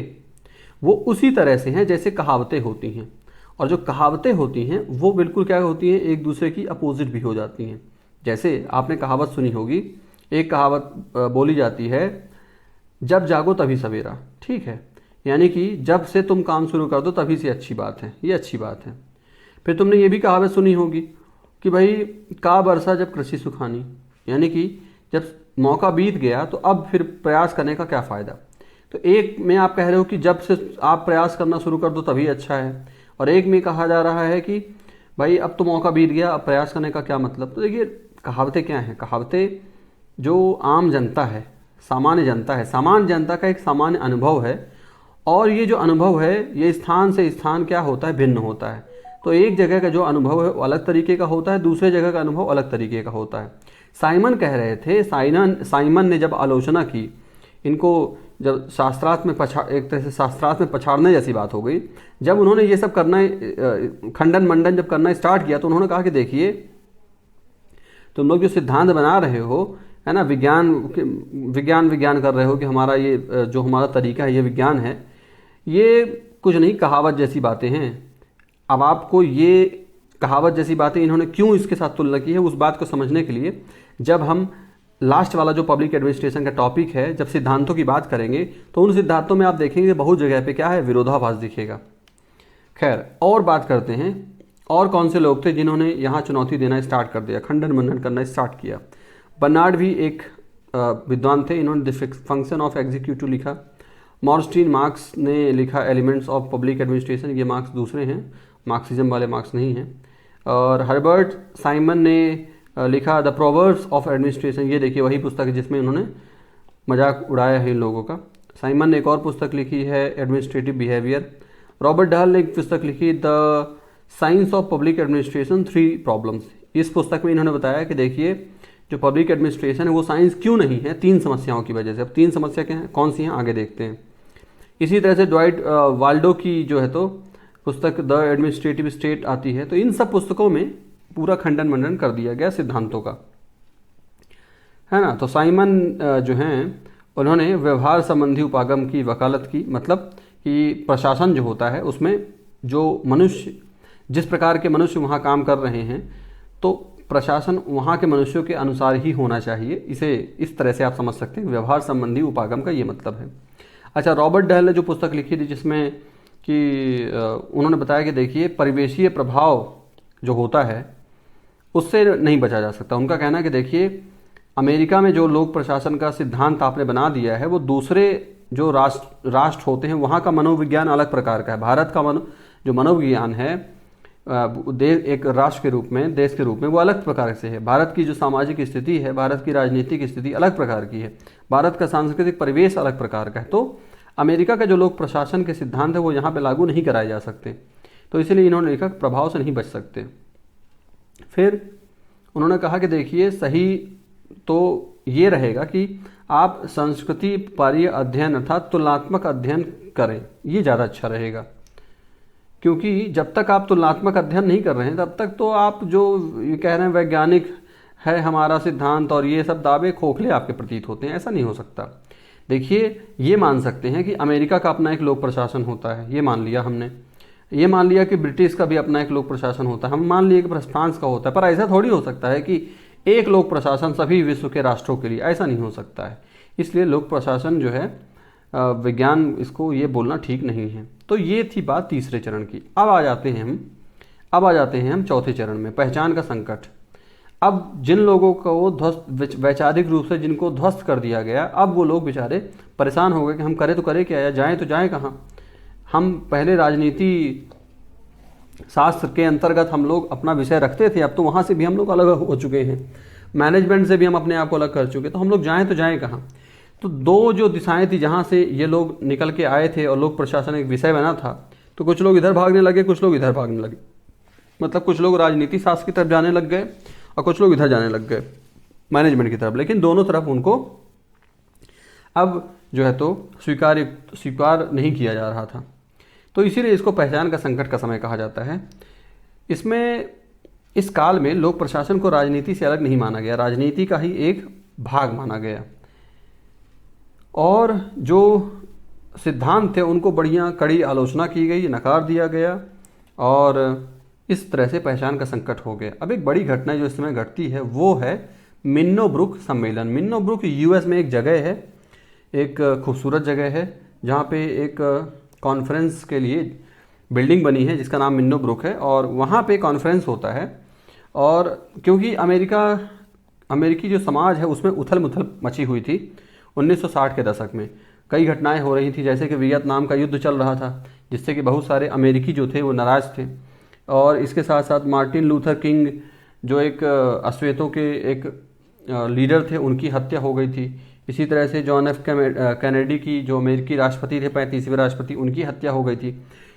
वो उसी तरह से हैं जैसे कहावतें होती हैं, और जो कहावतें होती हैं वो बिल्कुल क्या होती हैं? एक दूसरे की अपोजिट भी हो जाती हैं। जैसे आपने कहावत सुनी होगी, एक कहावत बोली जाती है, जब जागो तभी सवेरा। ठीक है, यानी कि जब से तुम काम शुरू कर दो तभी से अच्छी बात है, ये अच्छी बात है। फिर तुमने ये भी कहावत सुनी होगी कि भाई का बरसा जब कृषि सुखानी, यानी कि जब मौका बीत गया तो अब फिर प्रयास करने का क्या फ़ायदा। तो एक में आप कह रहे हो कि जब से आप प्रयास करना शुरू कर दो तभी अच्छा है, और एक में कहा जा रहा है कि भाई अब तो मौका बीत गया, अब प्रयास करने का क्या मतलब। तो देखिए, कहावतें क्या हैं? कहावतें जो आम जनता है, सामान्य जनता है, सामान्य जनता का एक सामान्य अनुभव है, और ये जो अनुभव है ये स्थान से स्थान क्या होता है? भिन्न होता है। तो एक जगह का जो अनुभव है वो अलग तरीके का होता है, दूसरे जगह का अनुभव अलग तरीके का होता है। साइमन कह रहे थे, साइमन ने जब आलोचना की, इनको जब शास्त्रार्थ में एक तरह से शास्त्रार्थ में पछाड़ने जैसी बात हो गई, जब उन्होंने ये सब करना, खंडन मंडन जब करना स्टार्ट किया, तो उन्होंने कहा कि देखिए, तुम लोग जो सिद्धांत बना रहे हो है ना, विज्ञान कर रहे हो कि हमारा ये जो हमारा तरीका है ये विज्ञान है, ये कुछ नहीं, कहावत जैसी बातें हैं। अब आपको ये कहावत जैसी बातें इन्होंने क्यों इसके साथ तुलना की है, उस बात को समझने के लिए जब हम लास्ट वाला जो पब्लिक एडमिनिस्ट्रेशन का टॉपिक है, जब सिद्धांतों की बात करेंगे, तो उन सिद्धांतों में आप देखेंगे बहुत जगह पे क्या है? विरोधाभास दिखेगा। खैर, और बात करते हैं, और कौन से लोग थे जिन्होंने यहाँ चुनौती देना स्टार्ट कर दिया, खंडन मंडन करना स्टार्ट किया। बर्नार्ड भी एक विद्वान थे, इन्होंने द फंक्शन ऑफ एग्जीक्यूटिव लिखा। मॉर्स्टीन मार्क्स ने लिखा एलिमेंट्स ऑफ पब्लिक एडमिनिस्ट्रेशन, ये मार्क्स दूसरे हैं, मार्क्सिज्म वाले मार्क्स नहीं हैं। और हर्बर्ट साइमन ने लिखा द प्रोवर्ब्स ऑफ एडमिनिस्ट्रेशन, ये देखिए वही पुस्तक है जिसमें इन्होंने मजाक उड़ाया है इन लोगों का। साइमन ने एक और पुस्तक लिखी है एडमिनिस्ट्रेटिव बिहेवियर। रॉबर्ट डहल ने एक पुस्तक लिखी the science of public administration 3 problems. इस पुस्तक में इन्होंने बताया कि देखिए, जो पब्लिक एडमिनिस्ट्रेशन है वो साइंस क्यों नहीं है, 3 समस्याओं की वजह से। अब 3 समस्या क्या हैं, कौन सी हैं, आगे देखते हैं। इसी तरह से ड्वाइट वाल्डो की जो है तो पुस्तक द एडमिनिस्ट्रेटिव स्टेट आती है। तो इन सब पुस्तकों में पूरा खंडन मंडन कर दिया गया सिद्धांतों का, है ना। तो साइमन जो हैं उन्होंने व्यवहार संबंधी उपागम की वकालत की, मतलब कि प्रशासन जो होता है उसमें जो मनुष्य, जिस प्रकार के मनुष्य वहाँ काम कर रहे हैं, तो प्रशासन वहाँ के मनुष्यों के अनुसार ही होना चाहिए। इसे इस तरह से आप समझ सकते हैं, व्यवहार संबंधी उपागम का ये मतलब है। अच्छा, रॉबर्ट डहल ने जो पुस्तक लिखी थी जिसमें कि उन्होंने बताया कि देखिए परिवेशीय प्रभाव जो होता है उससे नहीं बचा जा सकता। उनका कहना है कि देखिए अमेरिका में जो लोक प्रशासन का सिद्धांत आपने बना दिया है वो दूसरे जो राष्ट्र होते हैं वहाँ का मनोविज्ञान अलग प्रकार का है। भारत का जो मनोविज्ञान है एक राष्ट्र के रूप में, देश के रूप में, वो अलग प्रकार से है। भारत की जो सामाजिक स्थिति है, भारत की राजनीतिक स्थिति अलग प्रकार की है, भारत का सांस्कृतिक परिवेश अलग प्रकार का है। तो अमेरिका का जो लोक प्रशासन के सिद्धांत है वो यहाँ पे लागू नहीं कराए जा सकते। तो इसलिए इन्होंने लिखा प्रभाव से नहीं बच सकते। फिर उन्होंने कहा कि देखिए सही तो ये रहेगा कि आप संस्कृति पारीय अध्ययन अर्थात तुलनात्मक अध्ययन करें, ये ज़्यादा अच्छा रहेगा। क्योंकि जब तक आप तुलनात्मक अध्ययन नहीं कर रहे हैं तब तक तो आप जो ये कह रहे हैं वैज्ञानिक है हमारा सिद्धांत और ये सब दावे खोखले आपके प्रतीत होते हैं, ऐसा नहीं हो सकता। देखिए ये मान सकते हैं कि अमेरिका का अपना एक लोक प्रशासन होता है, ये मान लिया हमने। ये मान लिया कि ब्रिटिश का भी अपना एक लोक प्रशासन होता है, हम मान लिए कि फ्रांस का होता है। पर ऐसा थोड़ी हो सकता है कि एक लोक प्रशासन सभी विश्व के राष्ट्रों के लिए, ऐसा नहीं हो सकता है। इसलिए लोक प्रशासन जो है विज्ञान इसको ये बोलना ठीक नहीं है। तो ये थी बात तीसरे चरण की। अब आ जाते हैं हम चौथे चरण में, पहचान का संकट। अब जिन लोगों को ध्वस्त, वैचारिक रूप से जिनको ध्वस्त कर दिया गया, अब वो लोग बेचारे परेशान हो गए कि हम करें तो करें क्या, या जाएँ तो जाएँ कहाँ। हम पहले राजनीति शास्त्र के अंतर्गत हम लोग अपना विषय रखते थे, अब तो वहाँ से भी हम लोग अलग हो चुके हैं, मैनेजमेंट से भी हम अपने आप को अलग कर चुके, तो हम लोग जाएँ तो जाएँ कहाँ। तो दो जो दिशाएं थी जहाँ से ये लोग निकल के आए थे और लोक प्रशासन एक विषय बना था, तो कुछ लोग इधर भागने लगे, कुछ लोग इधर भागने लगे। मतलब कुछ लोग राजनीति शास्त्र की तरफ जाने लग गए और कुछ लोग इधर जाने लग गए मैनेजमेंट की तरफ। लेकिन दोनों तरफ उनको अब जो है तो स्वीकार नहीं किया जा रहा था। तो इसीलिए इसको पहचान का संकट का समय कहा जाता है। इसमें इस काल में लोक प्रशासन को राजनीति से अलग नहीं माना गया, राजनीति का ही एक भाग माना गया। और जो सिद्धांत थे उनको बढ़िया कड़ी आलोचना की गई, नकार दिया गया और इस तरह से पहचान का संकट हो गया। अब एक बड़ी घटना जो इस समय घटती है वो है मिन्नोब्रुक सम्मेलन। मिन्नोब्रुक यूएस में एक जगह है, एक खूबसूरत जगह है जहाँ पे एक कॉन्फ्रेंस के लिए बिल्डिंग बनी है जिसका नाम मिन्नोब्रुक है, और वहाँ पे कॉन्फ्रेंस होता है। और क्योंकि अमेरिकी जो समाज है उसमें उथल मुथल मची हुई थी 1960 के दशक में, कई घटनाएं हो रही थी, जैसे कि वियतनाम का युद्ध चल रहा था जिससे कि बहुत सारे अमेरिकी जो थे वो नाराज़ थे। और इसके साथ साथ मार्टिन लूथर किंग जो एक अश्वेतों के एक लीडर थे, उनकी हत्या हो गई थी। इसी तरह से जॉन एफ कैनेडी की जो अमेरिकी राष्ट्रपति थे, 35वें राष्ट्रपति, उनकी हत्या हो गई थी।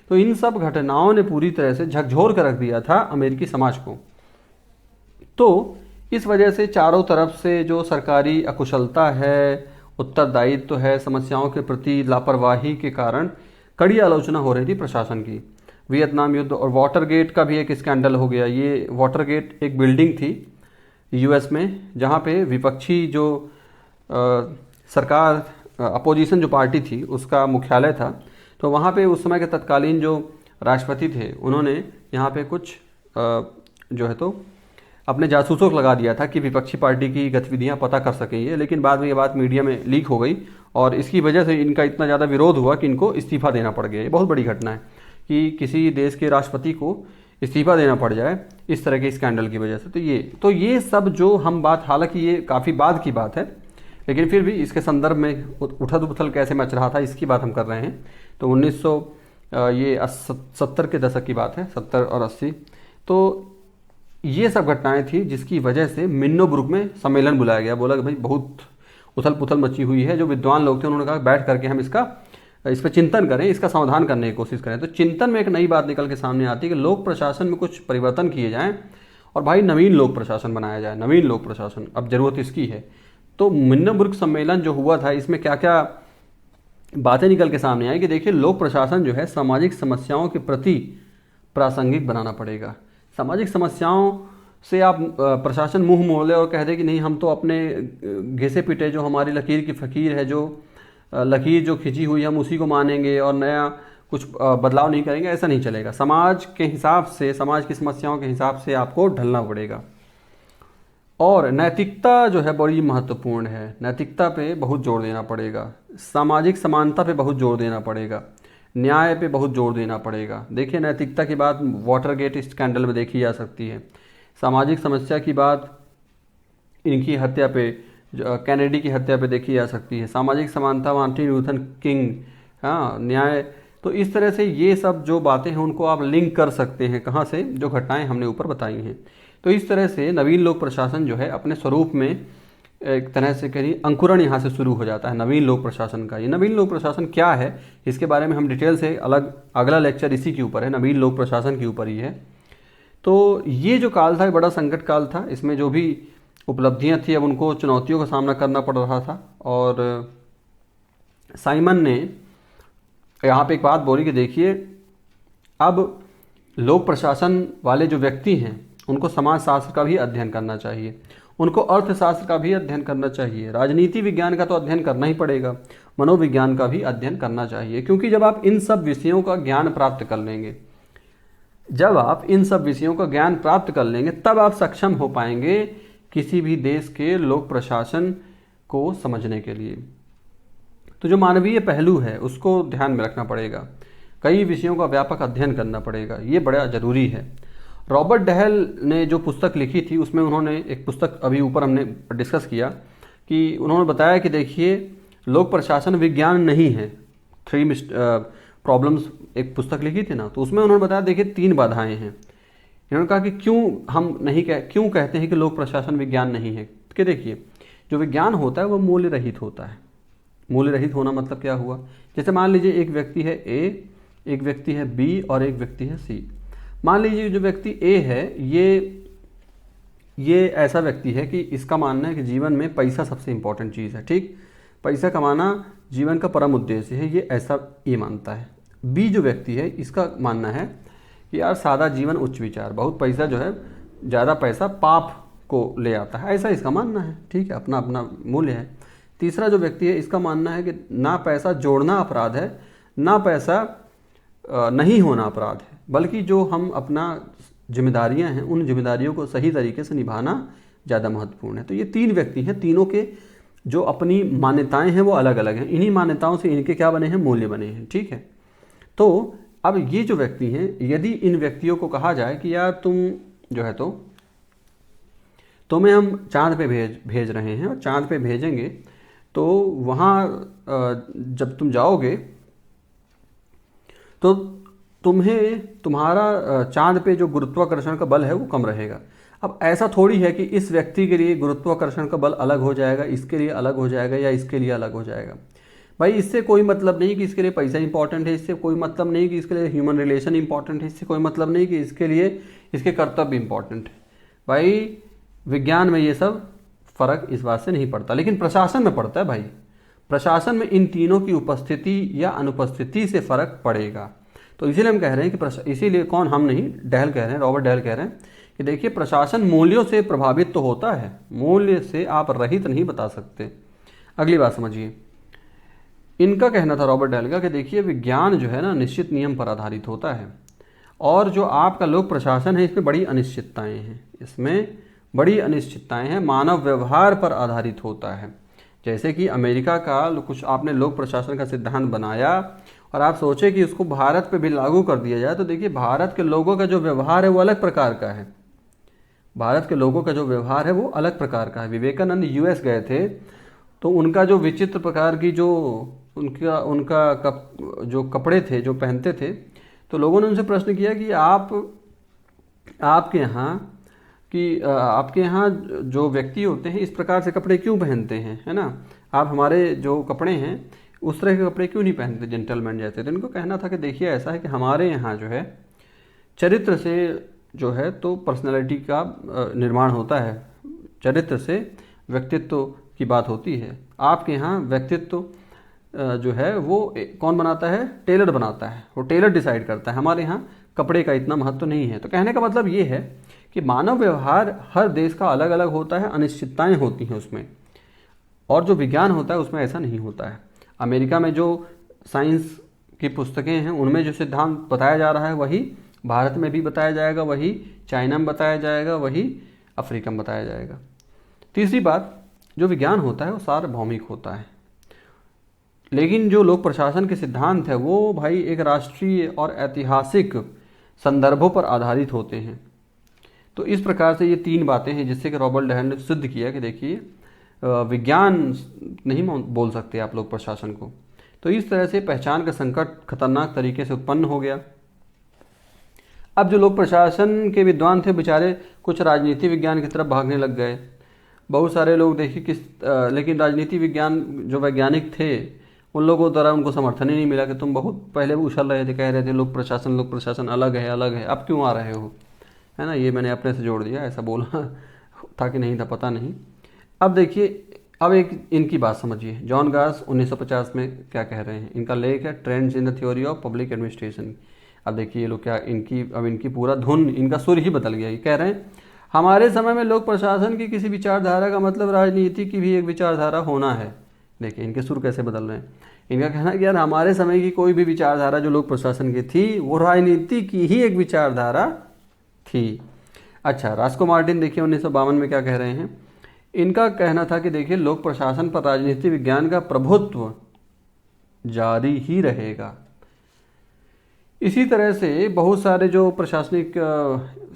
तो इन सब घटनाओं ने पूरी तरह से झकझोर कर रख दिया था अमेरिकी समाज को। तो इस वजह से चारों तरफ से जो सरकारी अकुशलता है, उत्तरदायित्व है, समस्याओं के प्रति लापरवाही के कारण कड़ी आलोचना हो रही थी प्रशासन की। वियतनाम युद्ध और वाटरगेट का भी एक स्कैंडल हो गया। ये वाटरगेट एक बिल्डिंग थी यूएस में जहाँ पे विपक्षी जो सरकार अपोजिशन जो पार्टी थी उसका मुख्यालय था। तो वहाँ पे उस समय के तत्कालीन जो राष्ट्रपति थे उन्होंने यहाँ पे कुछ जो है तो अपने जासूसों को लगा दिया था कि विपक्षी पार्टी की गतिविधियां पता कर सकेंगे। लेकिन बाद में ये बात मीडिया में लीक हो गई और इसकी वजह से इनका इतना ज़्यादा विरोध हुआ कि इनको इस्तीफा देना पड़ गया। ये बहुत बड़ी घटना है कि किसी देश के राष्ट्रपति को इस्तीफा देना पड़ जाए इस तरह के स्कैंडल की वजह से। तो ये सब जो हम बात, हालांकि ये काफ़ी बाद की बात है लेकिन फिर भी इसके संदर्भ में उथल पुथल कैसे मच रहा था इसकी बात हम कर रहे हैं। तो 1970 के दशक की बात है, 70 और 80। तो ये सब घटनाएं थी जिसकी वजह से मिन्नोब्रुक में सम्मेलन बुलाया गया। बोला कि भाई बहुत उथल पुथल मची हुई है। जो विद्वान लोग थे उन्होंने कहा बैठ करके हम इस पर चिंतन करें, इसका समाधान करने की कोशिश करें। तो चिंतन में एक नई बात निकल के सामने आती है कि लोक प्रशासन में कुछ परिवर्तन किए जाएं और भाई नवीन लोक प्रशासन बनाया जाए। नवीन लोक प्रशासन अब जरूरत इसकी है। तो मिन्नोब्रुक सम्मेलन जो हुआ था इसमें क्या क्या बातें निकल के सामने आई कि देखिए लोक प्रशासन जो है सामाजिक समस्याओं के प्रति प्रासंगिक बनाना पड़ेगा। सामाजिक समस्याओं से आप प्रशासन मुंह मोड़ ले और कह दे कि नहीं हम तो अपने घिसे पिटे जो हमारी लकीर की फ़कीर है, जो लकीर जो खिंची हुई हम उसी को मानेंगे और नया कुछ बदलाव नहीं करेंगे, ऐसा नहीं चलेगा। समाज के हिसाब से, समाज की समस्याओं के हिसाब से आपको ढलना पड़ेगा। और नैतिकता जो है बड़ी महत्वपूर्ण है, नैतिकता पे बहुत जोर देना पड़ेगा, सामाजिक समानता पे बहुत जोर देना पड़ेगा, न्याय पे बहुत जोर देना पड़ेगा। देखिए नैतिकता की बात वाटरगेट स्कैंडल में देखी जा सकती है, सामाजिक समस्या की बात इनकी हत्या पे, कैनेडी की हत्या पे देखी जा सकती है, सामाजिक समानता मार्टिन लूथर किंग, हाँ न्याय। तो इस तरह से ये सब जो बातें हैं उनको आप लिंक कर सकते हैं, कहाँ से, जो घटनाएं हमने ऊपर बताई हैं। तो इस तरह से नवीन लोक प्रशासन जो है अपने स्वरूप में एक तरह से कहीं अंकुरण यहाँ से शुरू हो जाता है नवीन लोक प्रशासन का। ये नवीन लोक प्रशासन क्या है इसके बारे में हम डिटेल से अगला लेक्चर इसी के ऊपर है, नवीन लोक प्रशासन के ऊपर ही है। तो ये जो काल था, बड़ा संकट काल था, इसमें जो भी उपलब्धियां थी अब उनको चुनौतियों का सामना करना पड़ रहा था। और साइमन ने यहाँ पे एक बात बोली कि देखिए अब लोक प्रशासन वाले जो व्यक्ति हैं उनको समाजशास्त्र का भी अध्ययन करना चाहिए, उनको अर्थशास्त्र का भी अध्ययन करना चाहिए, राजनीति विज्ञान का तो अध्ययन करना ही पड़ेगा, मनोविज्ञान का भी अध्ययन करना चाहिए। क्योंकि जब आप इन सब विषयों का ज्ञान प्राप्त कर लेंगे, जब आप इन सब विषयों का ज्ञान प्राप्त कर लेंगे तब आप सक्षम हो पाएंगे किसी भी देश के लोक प्रशासन को समझने के लिए। तो जो मानवीय पहलू है उसको ध्यान में रखना पड़ेगा, कई विषयों का व्यापक अध्ययन करना पड़ेगा, ये बड़ा ज़रूरी है। रॉबर्ट डहल ने जो पुस्तक लिखी थी उसमें उन्होंने एक पुस्तक अभी ऊपर हमने डिस्कस किया कि उन्होंने बताया कि देखिए लोक प्रशासन विज्ञान नहीं है, 3 प्रॉब्लम्स एक पुस्तक लिखी थी ना, तो उसमें उन्होंने बताया देखिए 3 बाधाएं हैं। इन्होंने कहा कि क्यों कहते हैं कि लोक प्रशासन विज्ञान नहीं है। कि देखिए जो विज्ञान होता है वो मूल्य रहित होता है। मूल्य रहित होना मतलब क्या हुआ, जैसे मान लीजिए एक व्यक्ति है ए, एक व्यक्ति है बी और एक व्यक्ति है सी। मान लीजिए जो व्यक्ति ए है ये ऐसा व्यक्ति है कि इसका मानना है कि जीवन में पैसा सबसे इंपॉर्टेंट चीज़ है, ठीक, पैसा कमाना जीवन का परम उद्देश्य है, ये ऐसा ये मानता है। बी जो व्यक्ति है इसका मानना है कि यार सादा जीवन उच्च विचार, बहुत पैसा जो है, ज़्यादा पैसा पाप को ले आता है, ऐसा इसका मानना है, ठीक है, अपना अपना मूल्य है। तीसरा जो व्यक्ति है इसका मानना है कि ना पैसा जोड़ना अपराध है, ना पैसा नहीं होना अपराध है, बल्कि जो हम अपना जिम्मेदारियां हैं उन जिम्मेदारियों को सही तरीके से निभाना ज़्यादा महत्वपूर्ण है। तो ये 3 व्यक्ति हैं, तीनों के जो अपनी मान्यताएं हैं वो अलग अलग हैं, इन्हीं मान्यताओं से इनके क्या बने हैं, मूल्य बने हैं, ठीक है। तो अब ये जो व्यक्ति हैं, यदि इन व्यक्तियों को कहा जाए कि यार तुम जो है तो तुम्हें हम चांद पे भेज रहे हैं और चांद पे भेजेंगे, तो वहाँ जब तुम जाओगे तो तुम्हारा चांद पे जो गुरुत्वाकर्षण का बल है वो कम रहेगा। अब ऐसा थोड़ी है कि इस व्यक्ति के लिए गुरुत्वाकर्षण का बल अलग हो जाएगा, इसके लिए अलग हो जाएगा या इसके लिए अलग हो जाएगा। भाई इससे कोई मतलब नहीं कि इसके लिए पैसा इंपॉर्टेंट है, इससे कोई मतलब नहीं कि इसके लिए ह्यूमन रिलेशन इंपॉर्टेंट है, इससे कोई मतलब नहीं कि इसके लिए इसके कर्तव्य इंपॉर्टेंट है। भाई विज्ञान में ये सब फर्क इस बात से नहीं पड़ता, लेकिन प्रशासन में पड़ता है भाई। प्रशासन में इन तीनों की उपस्थिति या अनुपस्थिति से फर्क पड़ेगा। तो इसीलिए हम कह रहे हैं कि इसीलिए कौन, हम नहीं, डहल कह रहे हैं, रॉबर्ट डहल कह रहे हैं कि देखिए प्रशासन मूल्यों से प्रभावित तो होता है, मूल्य से आप रहित नहीं बता सकते। अगली बात समझिए, इनका कहना था रॉबर्ट डहल का कि देखिए विज्ञान जो है ना निश्चित नियम पर आधारित होता है, और जो आपका लोक प्रशासन है इसमें बड़ी अनिश्चितताएं हैं, इसमें बड़ी अनिश्चितताएं हैं, मानव व्यवहार पर आधारित होता है। जैसे कि अमेरिका का कुछ आपने लोक प्रशासन का सिद्धांत बनाया और आप सोचे कि उसको भारत पे भी लागू कर दिया जाए, तो देखिए भारत के लोगों का जो व्यवहार है वो अलग प्रकार का है, भारत के लोगों का जो व्यवहार है वो अलग प्रकार का है। विवेकानंद यूएस गए थे तो उनका जो विचित्र प्रकार की जो उनका जो कपड़े थे जो पहनते थे, तो लोगों ने उनसे प्रश्न किया कि आपके यहाँ जो व्यक्ति होते हैं इस प्रकार से कपड़े क्यों पहनते हैं, है ना, आप हमारे जो कपड़े हैं उस तरह के कपड़े क्यों नहीं पहनते जेंटलमैन जैसे। तो इनको कहना था कि देखिए ऐसा है कि हमारे यहाँ जो है चरित्र से जो है तो पर्सनैलिटी का निर्माण होता है, चरित्र से व्यक्तित्व की बात होती है। आपके यहाँ व्यक्तित्व जो है वो कौन बनाता है, टेलर बनाता है, वो टेलर डिसाइड करता है। हमारे यहाँ कपड़े का इतना महत्व नहीं है। तो कहने का मतलब ये है कि मानव व्यवहार हर देश का अलग अलग होता है, अनिश्चितताएं होती हैं उसमें, और जो विज्ञान होता है उसमें ऐसा नहीं होता है। अमेरिका में जो साइंस की पुस्तकें हैं उनमें जो सिद्धांत बताया जा रहा है वही भारत में भी बताया जाएगा, वही चाइना में बताया जाएगा, वही अफ्रीका में बताया जाएगा। तीसरी बात, जो विज्ञान होता है वो सार्वभौमिक होता है, लेकिन जो लोक प्रशासन के सिद्धांत है वो भाई एक राष्ट्रीय और ऐतिहासिक संदर्भों पर आधारित होते हैं। तो इस प्रकार से ये तीन बातें हैं जिससे कि रॉबर्ट डहल ने सिद्ध किया कि देखिए विज्ञान नहीं बोल सकते आप लोक प्रशासन को। तो इस तरह से पहचान का संकट खतरनाक तरीके से उत्पन्न हो गया। अब जो लोक प्रशासन के विद्वान थे बेचारे कुछ राजनीति विज्ञान की तरफ भागने लग गए। बहुत सारे लोग देखिए लेकिन राजनीति विज्ञान जो वैज्ञानिक थे उन लोगों द्वारा उनको समर्थन ही नहीं मिला कि तुम बहुत पहले उछल रहे थे, कह रहे थे लोक प्रशासन अलग है अलग है, अब क्यों आ रहे हो, है ना। ये मैंने अपने से जोड़ दिया, ऐसा बोला था कि नहीं था पता नहीं। अब देखिए, अब एक इनकी बात समझिए, जॉन गास 1950 में क्या कह रहे हैं। इनका लेख है trends in the theory of public administration. अब देखिए ये लोग क्या, इनकी पूरा धुन, इनका सुर ही बदल गया। ये कह रहे हैं हमारे समय में लोक प्रशासन की किसी विचारधारा का मतलब राजनीति की भी एक विचारधारा होना है। देखिए इनके सुर कैसे बदल रहे हैं। इनका कहना है कि यार हमारे समय की कोई भी विचारधारा जो लोक प्रशासन की थी वो राजनीति की ही एक विचारधारा थी। अच्छा, रास्को मार्टिन देखिए 1952 में क्या कह रहे हैं। इनका कहना था कि देखिए लोक प्रशासन पर राजनीति विज्ञान का प्रभुत्व जारी ही रहेगा। इसी तरह से बहुत सारे जो प्रशासनिक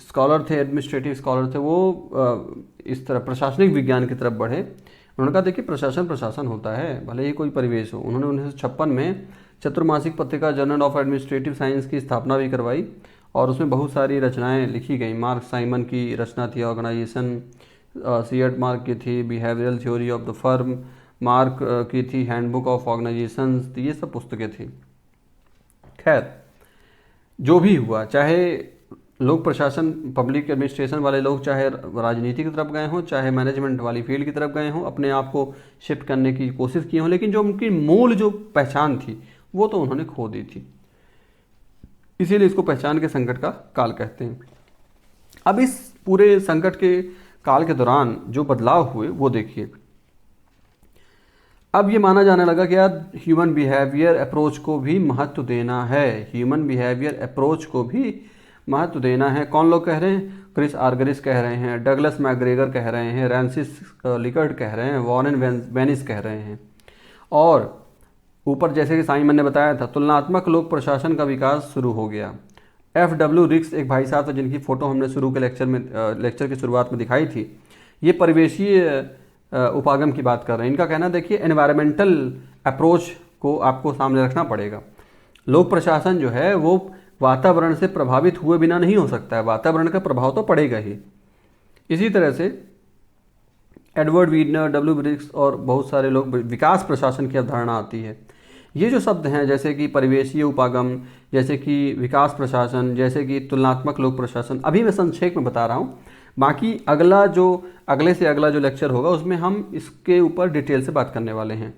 स्कॉलर थे, एडमिनिस्ट्रेटिव स्कॉलर थे, वो इस तरह प्रशासनिक विज्ञान की तरफ बढ़े। उन्होंने कहा देखिए प्रशासन होता है भले ही कोई परिवेश हो। उन्होंने 1956 में चतुर्मासिक पत्रिका जर्नल ऑफ एडमिनिस्ट्रेटिव साइंस की स्थापना भी करवाई और उसमें बहुत सारी रचनाएं लिखी गई। मार्क साइमन की रचना थी ऑर्गेनाइजेशन, सीएट मार्क की थी behavioural theory of the firm, mark की थी हैंडबुक ऑफ ऑर्गेनाइजेशन, ये सब पुस्तकें थी। खैर जो भी हुआ, चाहे लोक प्रशासन पब्लिक एडमिनिस्ट्रेशन वाले लोग चाहे राजनीति की तरफ गए हों, चाहे मैनेजमेंट वाली फील्ड की तरफ गए हों, अपने आप को शिफ्ट करने की कोशिश की हों, लेकिन जो उनकी मूल जो पहचान थी वो तो उन्होंने खो दी थी। इसीलिए इसको पहचान के संकट का काल कहते हैं। अब इस पूरे संकट के काल के दौरान जो बदलाव हुए वो देखिए। अब ये माना जाने लगा कि यार ह्यूमन बिहेवियर अप्रोच को भी महत्व देना है, ह्यूमन बिहेवियर अप्रोच को भी महत्व देना है। कौन लोग कह रहे हैं? क्रिस आर्गरिस कह रहे हैं, डगलस मैकग्रेगर कह रहे हैं, रैंसिस लिकर्ट कह रहे हैं, वॉरेन वेनिस कह रहे हैं। और ऊपर जैसे कि साइमन ने बताया था, तुलनात्मक लोक प्रशासन का विकास शुरू हो गया। F.W. रिक्स एक भाई साहब थे जिनकी फ़ोटो हमने शुरू के लेक्चर की शुरुआत में दिखाई थी। ये परिवेशीय उपागम की बात कर रहे हैं। इनका कहना देखिए एनवायरमेंटल अप्रोच को आपको सामने रखना पड़ेगा। लोक प्रशासन जो है वो वातावरण से प्रभावित हुए बिना नहीं हो सकता है, वातावरण का प्रभाव तो पड़ेगा ही। इसी तरह से एडवर्ड वीडनर, W. रिक्स और बहुत सारे लोग विकास प्रशासन की अवधारणा आती है। ये जो शब्द हैं जैसे कि परिवेशीय उपागम, जैसे कि विकास प्रशासन, जैसे कि तुलनात्मक लोक प्रशासन, अभी मैं संक्षेप में बता रहा हूँ। बाकी अगले से अगला जो लेक्चर होगा उसमें हम इसके ऊपर डिटेल से बात करने वाले हैं।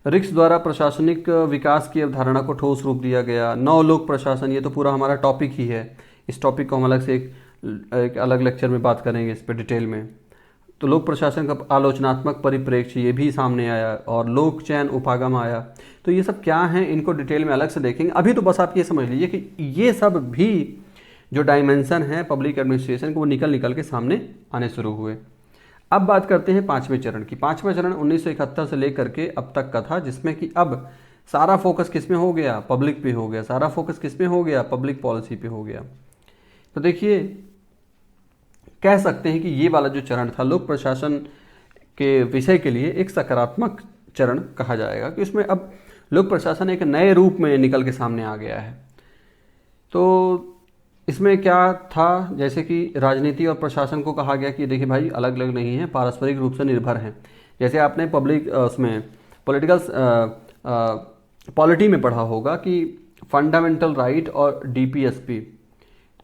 रिक्स द्वारा प्रशासनिक विकास की अवधारणा को ठोस रूप दिया गया। नौ लोक प्रशासन, ये तो पूरा हमारा टॉपिक ही है। इस टॉपिक को हम अलग से एक अलग लेक्चर में बात करेंगे इस पर डिटेल में। तो लोक प्रशासन का आलोचनात्मक परिप्रेक्ष्य ये भी सामने आया और लोक चयन उपागम आया। तो ये सब क्या हैं इनको डिटेल में अलग से देखेंगे। अभी तो बस आप ये समझ लीजिए कि ये सब भी जो डायमेंशन है पब्लिक एडमिनिस्ट्रेशन को वो निकल के सामने आने शुरू हुए। अब बात करते हैं पाँचवें चरण की। पाँचवें चरण 1971 से लेकर के अब तक का था, जिसमें कि अब सारा फोकस किस में हो गया? पब्लिक पे हो गया। सारा फोकस किस में हो गया? पब्लिक पॉलिसी पे हो गया। तो देखिए कह सकते हैं कि ये वाला जो चरण था लोक प्रशासन के विषय के लिए एक सकारात्मक चरण कहा जाएगा कि उसमें अब लोक प्रशासन एक नए रूप में निकल के सामने आ गया है। तो इसमें क्या था, जैसे कि राजनीति और प्रशासन को कहा गया कि देखिए भाई अलग अलग नहीं है, पारस्परिक रूप से निर्भर हैं। जैसे आपने उसमें पॉलिटी में पढ़ा होगा कि फंडामेंटल राइट और DPSP,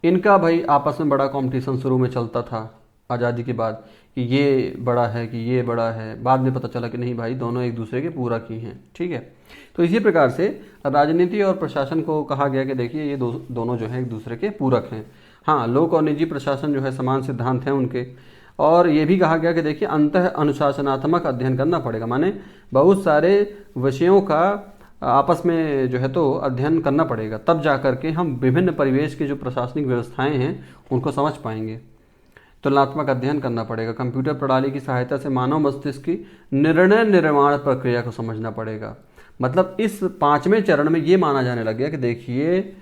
इनका भाई आपस में बड़ा कंपटीशन शुरू में चलता था। आज़ादी के बाद कि ये बड़ा है कि ये बड़ा है, बाद में पता चला कि नहीं भाई दोनों एक दूसरे के पूरक ही हैं। ठीक है, तो इसी प्रकार से राजनीति और प्रशासन को कहा गया कि देखिए ये दोनों जो है एक दूसरे के पूरक हैं। हाँ, लोक और निजी प्रशासन जो है समान सिद्धांत हैं उनके। और ये भी कहा गया कि देखिए अंतः अनुशासनात्मक अध्ययन करना पड़ेगा, माने बहुत सारे विषयों का आपस में जो है तो अध्ययन करना पड़ेगा, तब जा कर के हम विभिन्न परिवेश की जो प्रशासनिक व्यवस्थाएं हैं उनको समझ पाएंगे। तुलनात्मक अध्ययन करना पड़ेगा। कंप्यूटर प्रणाली की सहायता से मानव मस्तिष्क की निर्णय निर्माण प्रक्रिया को समझना पड़ेगा। मतलब इस 5वें चरण में ये माना जाने लग गया कि देखिए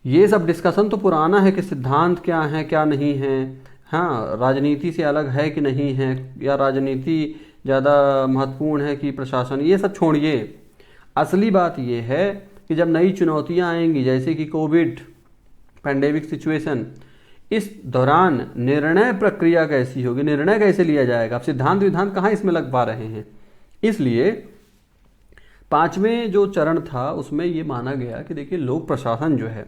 ये सब डिस्कशन तो पुराना है कि सिद्धांत क्या है क्या नहीं है, हाँ राजनीति से अलग है कि नहीं है, या राजनीति ज़्यादा महत्वपूर्ण है कि प्रशासन, ये सब छोड़िए। असली बात ये है कि जब नई चुनौतियां आएंगी जैसे कि कोविड पैंडेमिक सिचुएशन, इस दौरान निर्णय प्रक्रिया कैसी होगी, निर्णय कैसे लिया जाएगा, अब सिद्धांत विधान कहाँ इसमें लग पा रहे हैं। इसलिए 5वें जो चरण था उसमें ये माना गया कि देखिए लोक प्रशासन जो है,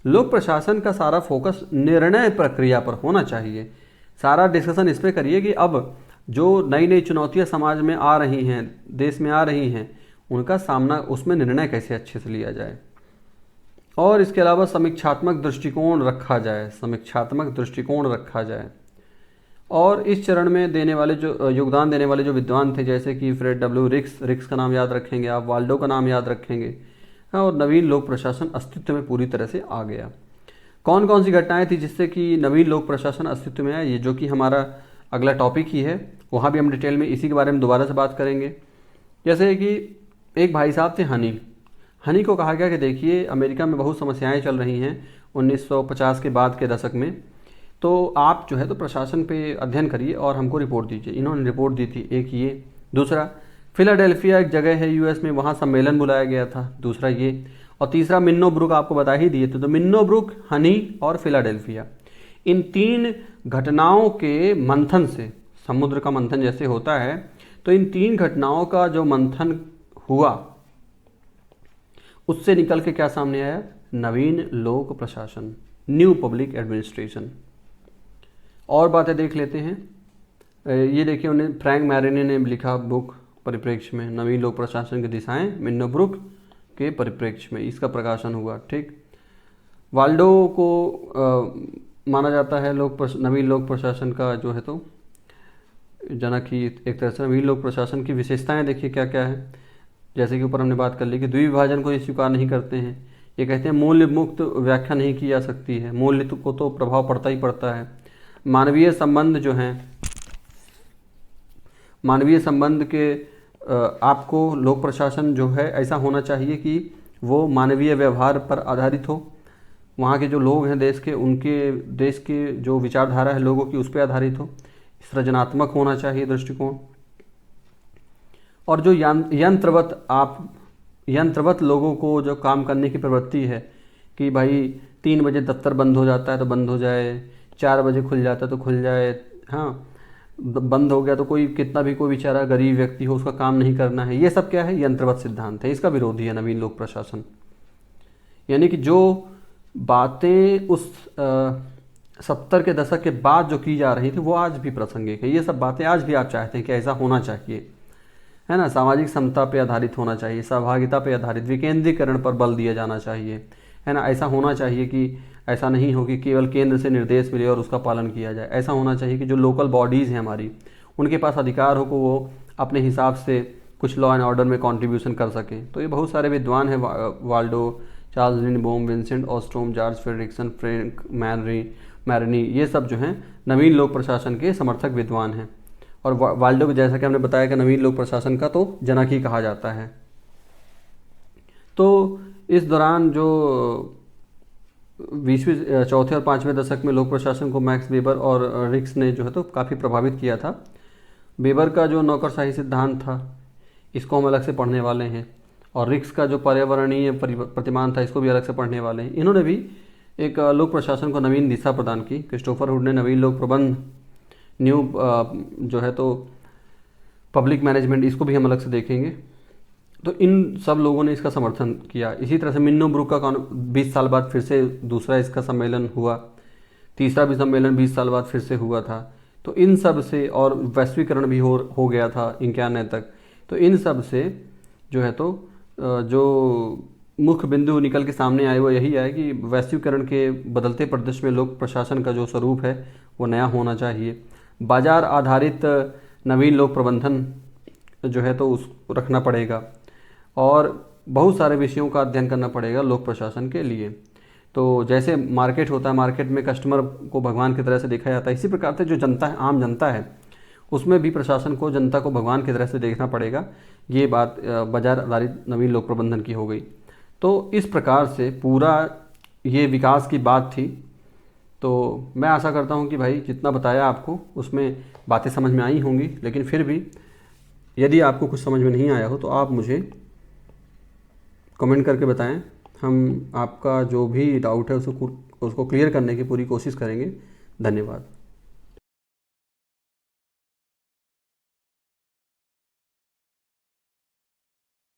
लोक प्रशासन का सारा फोकस निर्णय प्रक्रिया पर होना चाहिए। सारा डिस्कशन इस पर करिए कि अब जो नई नई चुनौतियां समाज में आ रही हैं, देश में आ रही हैं, उनका सामना, उसमें निर्णय कैसे अच्छे से लिया जाए। और इसके अलावा समीक्षात्मक दृष्टिकोण रखा जाए, समीक्षात्मक दृष्टिकोण रखा जाए। और इस चरण में देने वाले जो योगदान देने वाले जो विद्वान थे जैसे कि फ्रेड डब्ल्यू रिक्स का नाम याद रखेंगे आप, वाल्डो का नाम याद रखेंगे, और नवीन लोक प्रशासन अस्तित्व में पूरी तरह से आ गया। कौन कौन सी घटनाएं थी जिससे कि नवीन लोक प्रशासन अस्तित्व में आया, ये जो कि हमारा अगला टॉपिक ही है, वहाँ भी हम डिटेल में इसी के बारे में दोबारा से बात करेंगे। जैसे कि एक भाई साहब थे हनी को कहा गया कि देखिए अमेरिका में बहुत समस्याएं चल रही हैं 1950 के बाद के दशक में, तो आप जो है तो प्रशासन पे अध्ययन करिए और हमको रिपोर्ट दीजिए। इन्होंने रिपोर्ट दी थी, एक ये। दूसरा, फिलाडेल्फिया एक जगह है यूएस में, वहाँ सम्मेलन बुलाया गया था, दूसरा ये। और तीसरा मिन्नो ब्रुक, आपको बता ही दिए थे, तो मिन्नो ब्रुक, हनी और फिलाडेल्फिया, इन 3 घटनाओं के मंथन से, समुद्र का मंथन जैसे होता है, तो इन 3 घटनाओं का जो मंथन हुआ उससे निकल के क्या सामने आया, नवीन लोक प्रशासन, न्यू पब्लिक एडमिनिस्ट्रेशन। और बातें देख लेते हैं। ये देखिए उन्हें फ्रैंक मैरिनी ने लिखा बुक परिप्रेक्ष्य में, नवीन लोक प्रशासन की दिशाएं, मिन्नो ब्रुक के परिप्रेक्ष्य में इसका प्रकाशन हुआ। ठीक, वाल्डो को माना जाता है नवीन लोक प्रशासन का जो है तो जनक ही एक तरह से। नवीन लोक प्रशासन की विशेषताएं देखिए क्या क्या है, जैसे कि ऊपर हमने बात कर ली कि द्विविभाजन को ये स्वीकार नहीं करते हैं। ये कहते हैं मूल्य मुक्त व्याख्या नहीं की जा सकती है, मूल्य को तो प्रभाव पड़ता ही पड़ता है। मानवीय संबंध जो हैं, मानवीय संबंध के आपको लोक प्रशासन जो है ऐसा होना चाहिए कि वो मानवीय व्यवहार पर आधारित हो। वहाँ के जो लोग हैं देश के, उनके देश के जो विचारधारा है लोगों की उस पर आधारित हो। सृजनात्मक होना चाहिए दृष्टिकोण। और जो यंत्रवत लोगों को जो काम करने की प्रवृत्ति है कि भाई 3 बजे दफ्तर बंद हो जाता है तो बंद हो जाए, 4 बजे खुल जाता है तो खुल जाए, हाँ बंद हो गया तो कोई कितना भी कोई बेचारा गरीब व्यक्ति हो उसका काम नहीं करना है, ये सब क्या है, यंत्रवत सिद्धांत है। इसका विरोधी है नवीन लोक प्रशासन। यानी कि जो बातें उस 70 के दशक के बाद जो की जा रही थी वो आज भी प्रासंगिक है। ये सब बातें आज भी आप चाहते हैं कि ऐसा होना चाहिए, है ना। सामाजिक समता पे आधारित होना चाहिए, सहभागिता पे आधारित, विकेंद्रीकरण पर बल दिया जाना चाहिए, है ना। ऐसा होना चाहिए कि ऐसा नहीं हो कि केवल केंद्र से निर्देश मिले और उसका पालन किया जाए। ऐसा होना चाहिए कि जो लोकल बॉडीज़ हैं हमारी, उनके पास अधिकार हो कि वो अपने हिसाब से कुछ लॉ एंड ऑर्डर में कंट्रीब्यूशन कर सकें। तो ये बहुत सारे विद्वान हैं, Waldo, Charles Lindblom, Vincent Ostrom, George Fredrickson, Frank Marini, ये सब जो हैं नवीन लोक प्रशासन के समर्थक विद्वान हैं। और वाल्डो को जैसा कि हमने बताया कि नवीन लोक प्रशासन का तो जनक ही कहा जाता है। तो इस दौरान जो 20वीं, चौथे और 5वें दशक में लोक प्रशासन को मैक्स वेबर और रिक्स ने जो है तो काफ़ी प्रभावित किया था। वेबर का जो नौकरशाही सिद्धांत था इसको हम अलग से पढ़ने वाले हैं, और रिक्स का जो पर्यावरणीय प्रतिमान था इसको भी अलग से पढ़ने वाले हैं। इन्होंने भी एक लोक प्रशासन को नवीन दिशा प्रदान की। क्रिस्टोफर हुड ने नवीन लोक प्रबंध, न्यू जो है तो पब्लिक मैनेजमेंट, इसको भी हम अलग से देखेंगे। तो इन सब लोगों ने इसका समर्थन किया। इसी तरह से मिन्नो ब्रुक का 20 साल बाद फिर से दूसरा इसका सम्मेलन हुआ। तीसरा भी सम्मेलन 20 साल बाद फिर से हुआ था। तो इन सब से, और वैश्वीकरण भी हो गया था 91 तक। तो इन सब से जो है तो जो मुख्य बिंदु निकल के सामने आए वो यही है कि वैश्वीकरण के बदलते परिदृश्य में लोक प्रशासन का जो स्वरूप है वो नया होना चाहिए। बाजार आधारित नवीन लोक प्रबंधन जो है तो उस रखना पड़ेगा, और बहुत सारे विषयों का अध्ययन करना पड़ेगा लोक प्रशासन के लिए। तो जैसे मार्केट होता है, मार्केट में कस्टमर को भगवान की तरह से देखा जाता है, इसी प्रकार से जो जनता है, आम जनता है, उसमें भी प्रशासन को जनता को भगवान की तरह से देखना पड़ेगा। ये बात बाजार आधारित नवीन लोक प्रबंधन की हो गई। तो इस प्रकार से पूरा ये विकास की बात थी। तो मैं आशा करता हूँ कि भाई जितना बताया आपको उसमें बातें समझ में आई होंगी, लेकिन फिर भी यदि आपको कुछ समझ में नहीं आया हो तो आप मुझे कमेंट करके बताएं। हम आपका जो भी डाउट है उसको क्लियर करने की पूरी कोशिश करेंगे। धन्यवाद।